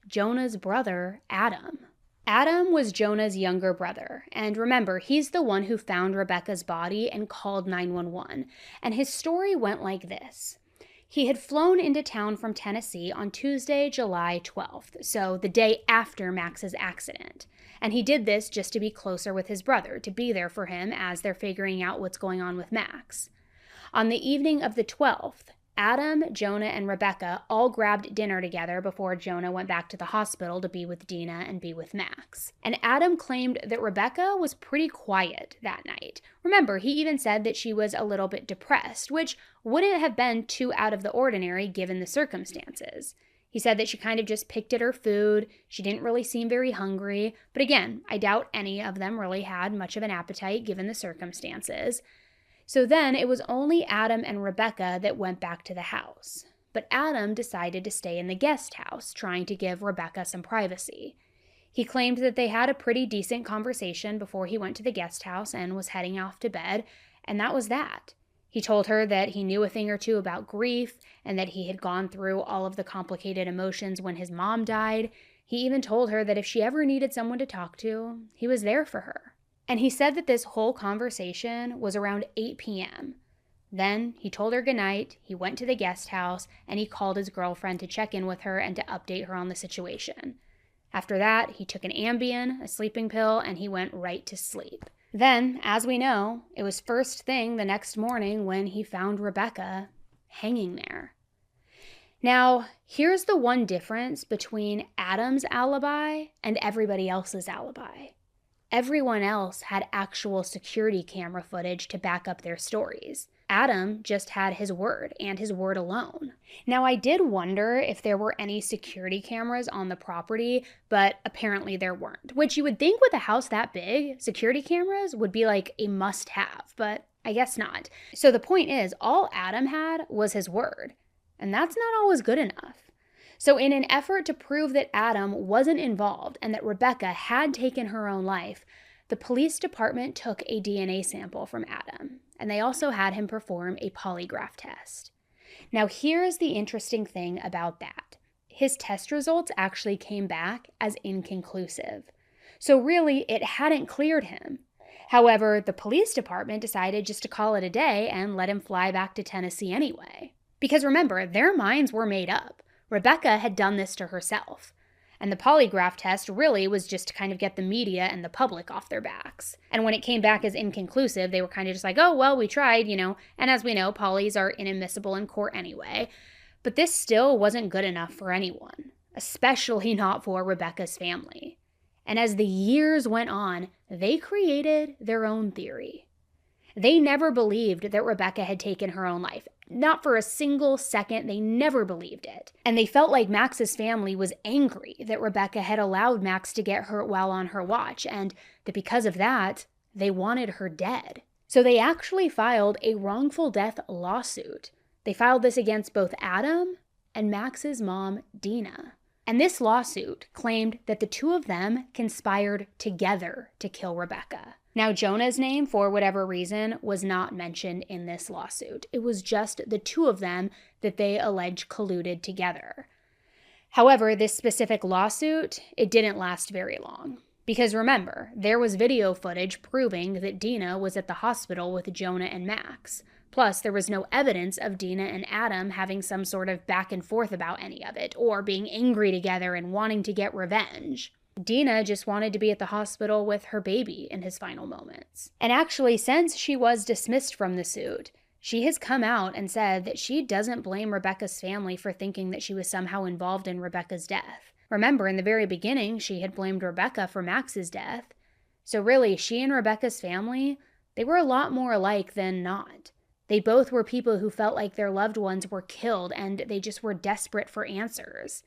Jonah's brother, Adam. Adam was Jonah's younger brother, and remember, he's the one who found Rebecca's body and called 911, and his story went like this. He had flown into town from Tennessee on Tuesday, July 12th, so the day after Max's accident. And he did this just to be closer with his brother, to be there for him as they're figuring out what's going on with Max. On the evening of the 12th, Adam, Jonah, and Rebecca all grabbed dinner together before Jonah went back to the hospital to be with Dina and be with Max. And Adam claimed that Rebecca was pretty quiet that night. Remember, he even said that she was a little bit depressed, which wouldn't have been too out of the ordinary given the circumstances. He said that she kind of just picked at her food, she didn't really seem very hungry, but again, I doubt any of them really had much of an appetite given the circumstances. So then it was only Adam and Rebecca that went back to the house. But Adam decided to stay in the guest house, trying to give Rebecca some privacy. He claimed that they had a pretty decent conversation before he went to the guest house and was heading off to bed, and that was that. He told her that he knew a thing or two about grief and that he had gone through all of the complicated emotions when his mom died. He even told her that if she ever needed someone to talk to, he was there for her. And he said that this whole conversation was around 8 p.m. Then he told her goodnight, he went to the guest house, and he called his girlfriend to check in with her and to update her on the situation. After that, he took an Ambien, a sleeping pill, and he went right to sleep. Then, as we know, it was first thing the next morning when he found Rebecca hanging there. Now, here's the one difference between Adam's alibi and everybody else's alibi. Everyone else had actual security camera footage to back up their stories. Adam just had his word, and his word alone. Now, I did wonder if there were any security cameras on the property, but apparently there weren't. Which you would think with a house that big, security cameras would be like a must-have, but I guess not. So the point is, all Adam had was his word, and that's not always good enough. So in an effort to prove that Adam wasn't involved and that Rebecca had taken her own life, the police department took a DNA sample from Adam, and they also had him perform a polygraph test. Now here's the interesting thing about that. His test results actually came back as inconclusive. So really, it hadn't cleared him. However, the police department decided just to call it a day and let him fly back to Tennessee anyway. Because remember, their minds were made up. Rebecca had done this to herself. And the polygraph test really was just to kind of get the media and the public off their backs. And when it came back as inconclusive, they were kind of just like, oh, well, we tried, And as we know, polys are inadmissible in court anyway. But this still wasn't good enough for anyone, especially not for Rebecca's family. And as the years went on, they created their own theory. They never believed that Rebecca had taken her own life. Not for a single second, they never believed it. And they felt like Max's family was angry that Rebecca had allowed Max to get hurt while on her watch, and that because of that, they wanted her dead. So they actually filed a wrongful death lawsuit. They filed this against both Adam and Max's mom, Dina. And this lawsuit claimed that the two of them conspired together to kill Rebecca. Now, Jonah's name, for whatever reason, was not mentioned in this lawsuit. It was just the two of them that they allege colluded together. However, this specific lawsuit, it didn't last very long. Because remember, there was video footage proving that Dina was at the hospital with Jonah and Max. Plus, there was no evidence of Dina and Adam having some sort of back and forth about any of it, or being angry together and wanting to get revenge. Dina just wanted to be at the hospital with her baby in his final moments. And actually, since she was dismissed from the suit, she has come out and said that she doesn't blame Rebecca's family for thinking that she was somehow involved in Rebecca's death. Remember, in the very beginning, she had blamed Rebecca for Max's death. So really, she and Rebecca's family, they were a lot more alike than not. They both were people who felt like their loved ones were killed and they just were desperate for answers.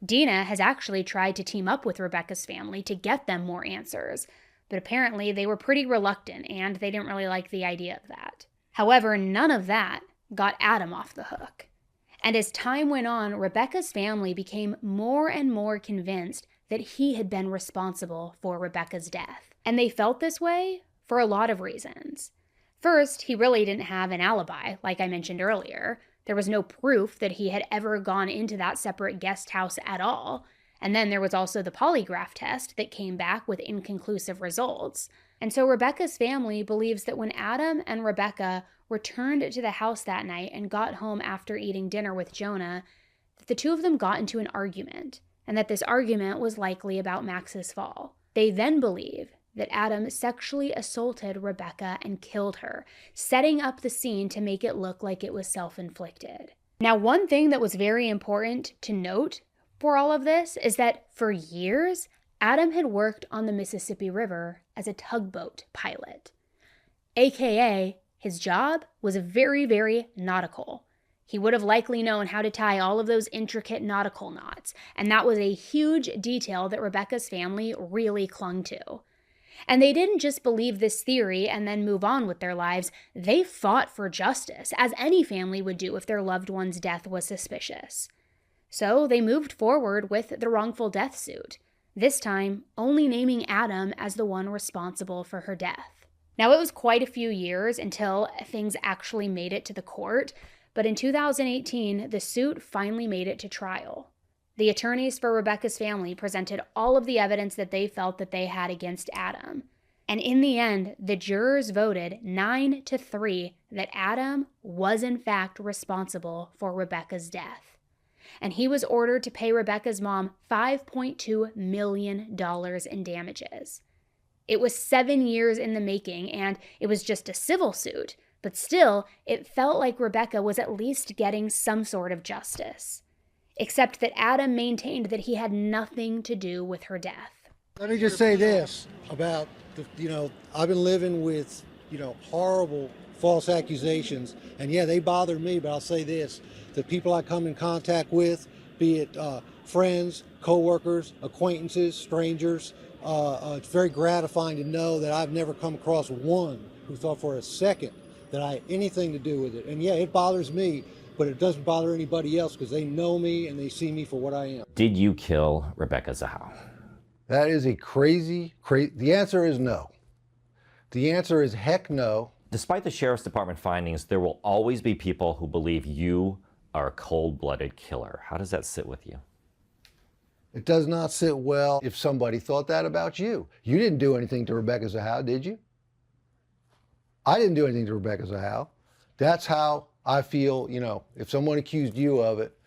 Dina has actually tried to team up with Rebecca's family to get them more answers, but apparently they were pretty reluctant and they didn't really like the idea of that. However, none of that got Adam off the hook. And as time went on, Rebecca's family became more and more convinced that he had been responsible for Rebecca's death. And they felt this way for a lot of reasons. First, he really didn't have an alibi, like I mentioned earlier. There was no proof that he had ever gone into that separate guest house at all. And then there was also the polygraph test that came back with inconclusive results. And so Rebecca's family believes that when Adam and Rebecca returned to the house that night and got home after eating dinner with Jonah, that the two of them got into an argument, and that this argument was likely about Max's fall. They then believe that Adam sexually assaulted Rebecca and killed her, setting up the scene to make it look like it was self-inflicted. Now, one thing that was very important to note for all of this is that for years, Adam had worked on the Mississippi River as a tugboat pilot. AKA, his job was very, very nautical. He would have likely known how to tie all of those intricate nautical knots, and that was a huge detail that Rebecca's family really clung to. And they didn't just believe this theory and then move on with their lives. They fought for justice, as any family would do if their loved one's death was suspicious. So they moved forward with the wrongful death suit, this time only naming Adam as the one responsible for her death. Now, it was quite a few years until things actually made it to the court, but in 2018, the suit finally made it to trial. The attorneys for Rebecca's family presented all of the evidence that they felt that they had against Adam. And in the end, the jurors voted 9-3 that Adam was in fact responsible for Rebecca's death. And he was ordered to pay Rebecca's mom $5.2 million in damages. It was 7 years in the making, and it was just a civil suit, but still, it felt like Rebecca was at least getting some sort of justice. Except that Adam maintained that he had nothing to do with her death. Let me just say this about, I've been living with, horrible false accusations. And yeah, they bother me, but I'll say this. The people I come in contact with, be it friends, coworkers, acquaintances, strangers, it's very gratifying to know that I've never come across one who thought for a second that I had anything to do with it. And yeah, it bothers me, but it doesn't bother anybody else because they know me and they see me for what I am. Did you kill Rebecca Zahau? That is a crazy. The answer is no. The answer is heck no. Despite the Sheriff's Department findings, there will always be people who believe you are a cold-blooded killer. How does that sit with you? It does not sit well if somebody thought that about you. You didn't do anything to Rebecca Zahau, did you? I didn't do anything to Rebecca Zahau. That's how I feel, if someone accused you of it,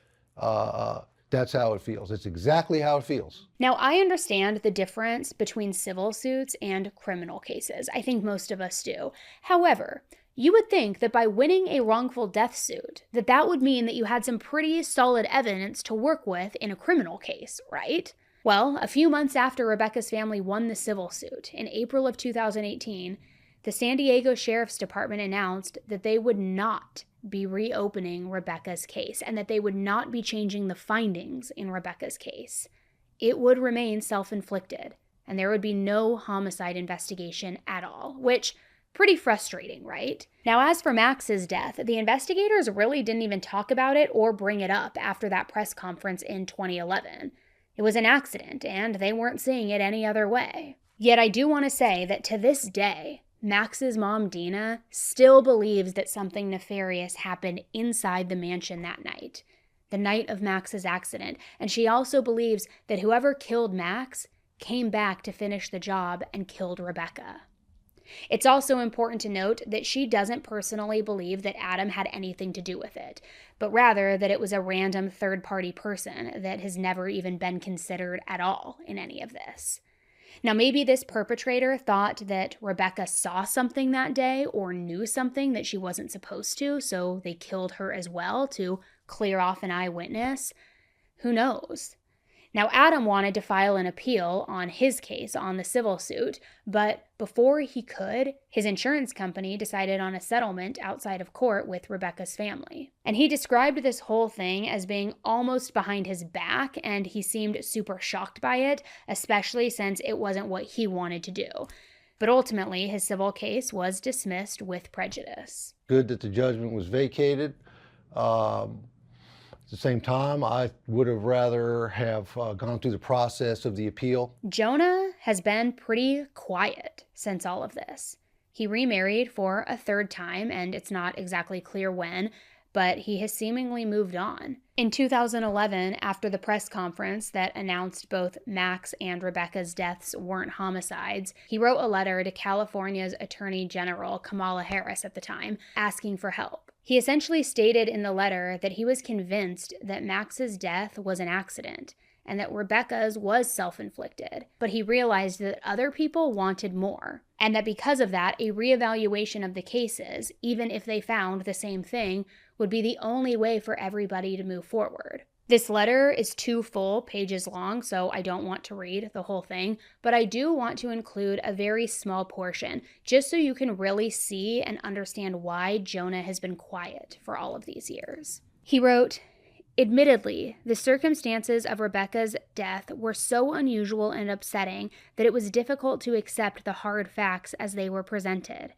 that's how it feels. It's exactly how it feels. Now, I understand the difference between civil suits and criminal cases. I think most of us do. However, you would think that by winning a wrongful death suit, that would mean that you had some pretty solid evidence to work with in a criminal case, right? Well, a few months after Rebecca's family won the civil suit, in April of 2018, the San Diego Sheriff's Department announced that they would not be reopening Rebecca's case and that they would not be changing the findings in Rebecca's case. It would remain self-inflicted, and there would be no homicide investigation at all, which pretty frustrating, right? Now, as for Max's death, the investigators really didn't even talk about it or bring it up after that press conference in 2011. It was an accident, and they weren't seeing it any other way. Yet I do want to say that to this day, Max's mom, Dina, still believes that something nefarious happened inside the mansion that night, the night of Max's accident, and she also believes that whoever killed Max came back to finish the job and killed Rebecca. It's also important to note that she doesn't personally believe that Adam had anything to do with it, but rather that it was a random third-party person that has never even been considered at all in any of this. Now, maybe this perpetrator thought that Rebecca saw something that day or knew something that she wasn't supposed to, so they killed her as well to clear off an eyewitness. Who knows? Now, Adam wanted to file an appeal on his case on the civil suit, but before he could, his insurance company decided on a settlement outside of court with Rebecca's family. And he described this whole thing as being almost behind his back, and he seemed super shocked by it, especially since it wasn't what he wanted to do. But ultimately, his civil case was dismissed with prejudice. Good that the judgment was vacated. At the same time, I would have rather have gone through the process of the appeal. Jonah has been pretty quiet since all of this. He remarried for a third time, and it's not exactly clear when, but he has seemingly moved on. In 2011, after the press conference that announced both Max and Rebecca's deaths weren't homicides, he wrote a letter to California's Attorney General, Kamala Harris at the time, asking for help. He essentially stated in the letter that he was convinced that Max's death was an accident and that Rebecca's was self-inflicted, but he realized that other people wanted more, and that because of that, a reevaluation of the cases, even if they found the same thing, would be the only way for everybody to move forward. This letter is 2 full pages long, so I don't want to read the whole thing, but I do want to include a very small portion, just so you can really see and understand why Jonah has been quiet for all of these years. He wrote, "Admittedly, the circumstances of Rebecca's death were so unusual and upsetting that it was difficult to accept the hard facts as they were presented.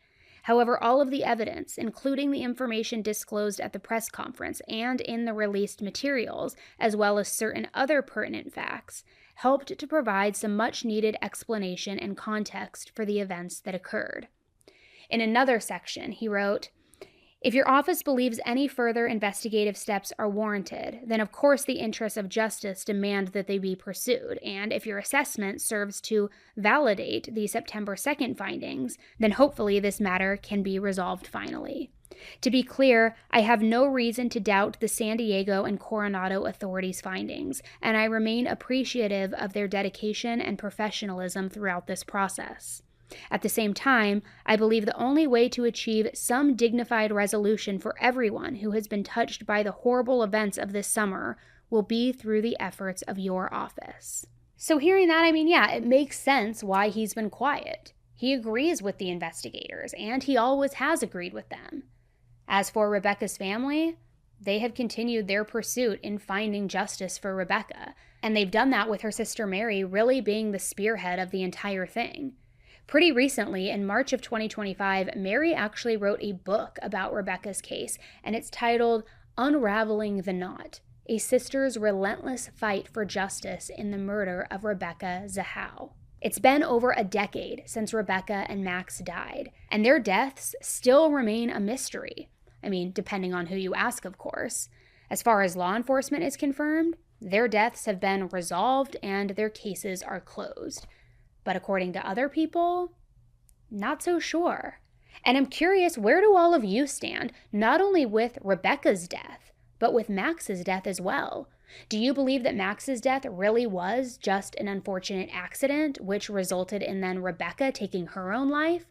However, all of the evidence, including the information disclosed at the press conference and in the released materials, as well as certain other pertinent facts, helped to provide some much-needed explanation and context for the events that occurred." In another section, he wrote, "If your office believes any further investigative steps are warranted, then of course the interests of justice demand that they be pursued, and if your assessment serves to validate the September 2nd findings, then hopefully this matter can be resolved finally. To be clear, I have no reason to doubt the San Diego and Coronado authorities' findings, and I remain appreciative of their dedication and professionalism throughout this process. At the same time, I believe the only way to achieve some dignified resolution for everyone who has been touched by the horrible events of this summer will be through the efforts of your office." So hearing that, yeah, it makes sense why he's been quiet. He agrees with the investigators, and he always has agreed with them. As for Rebecca's family, they have continued their pursuit in finding justice for Rebecca, and they've done that with her sister Mary really being the spearhead of the entire thing. Pretty recently, in March of 2025, Mary actually wrote a book about Rebecca's case, and it's titled Unraveling the Knot: A Sister's Relentless Fight for Justice in the Murder of Rebecca Zahau. It's been over a decade since Rebecca and Max died, and their deaths still remain a mystery. Depending on who you ask, of course. As far as law enforcement is confirmed, their deaths have been resolved and their cases are closed. But according to other people, not so sure. And I'm curious, where do all of you stand, not only with Rebecca's death, but with Max's death as well? Do you believe that Max's death really was just an unfortunate accident, which resulted in then Rebecca taking her own life?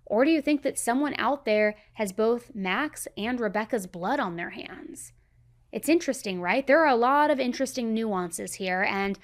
Or do you think that someone out there has both Max and Rebecca's blood on their hands? It's interesting, right? There are a lot of interesting nuances here, and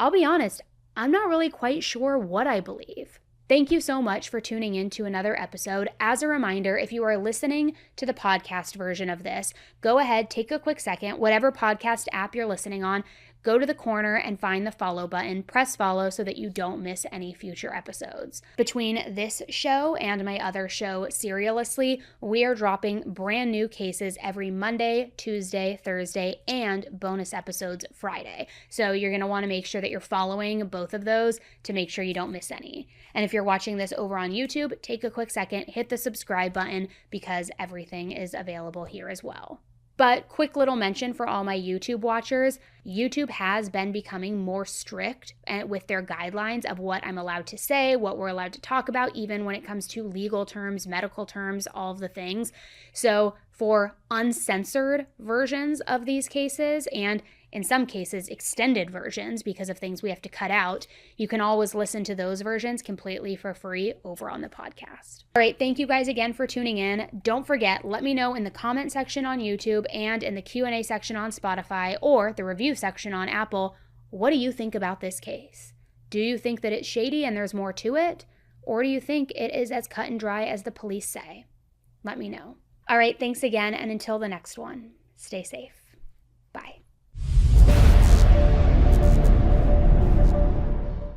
I'll be honest, I'm not really quite sure what I believe. Thank you so much for tuning in to another episode. As a reminder, if you are listening to the podcast version of this, go ahead, take a quick second, whatever podcast app you're listening on, go to the corner and find the follow button. Press follow so that you don't miss any future episodes. Between this show and my other show, Serialously, we are dropping brand new cases every Monday, Tuesday, Thursday, and bonus episodes Friday. So you're going to want to make sure that you're following both of those to make sure you don't miss any. And if you're watching this over on YouTube, take a quick second, hit the subscribe button because everything is available here as well. But quick little mention for all my YouTube watchers, YouTube has been becoming more strict with their guidelines of what I'm allowed to say, what we're allowed to talk about, even when it comes to legal terms, medical terms, all of the things. So for uncensored versions of these cases, and in some cases extended versions because of things we have to cut out, you can always listen to those versions completely for free over on the podcast. All right, thank you guys again for tuning in. Don't forget, let me know in the comment section on YouTube and in the Q&A section on Spotify or the review section on Apple, what do you think about this case? Do you think that it's shady and there's more to it? Or do you think it is as cut and dry as the police say? Let me know. All right, thanks again, and until the next one, stay safe.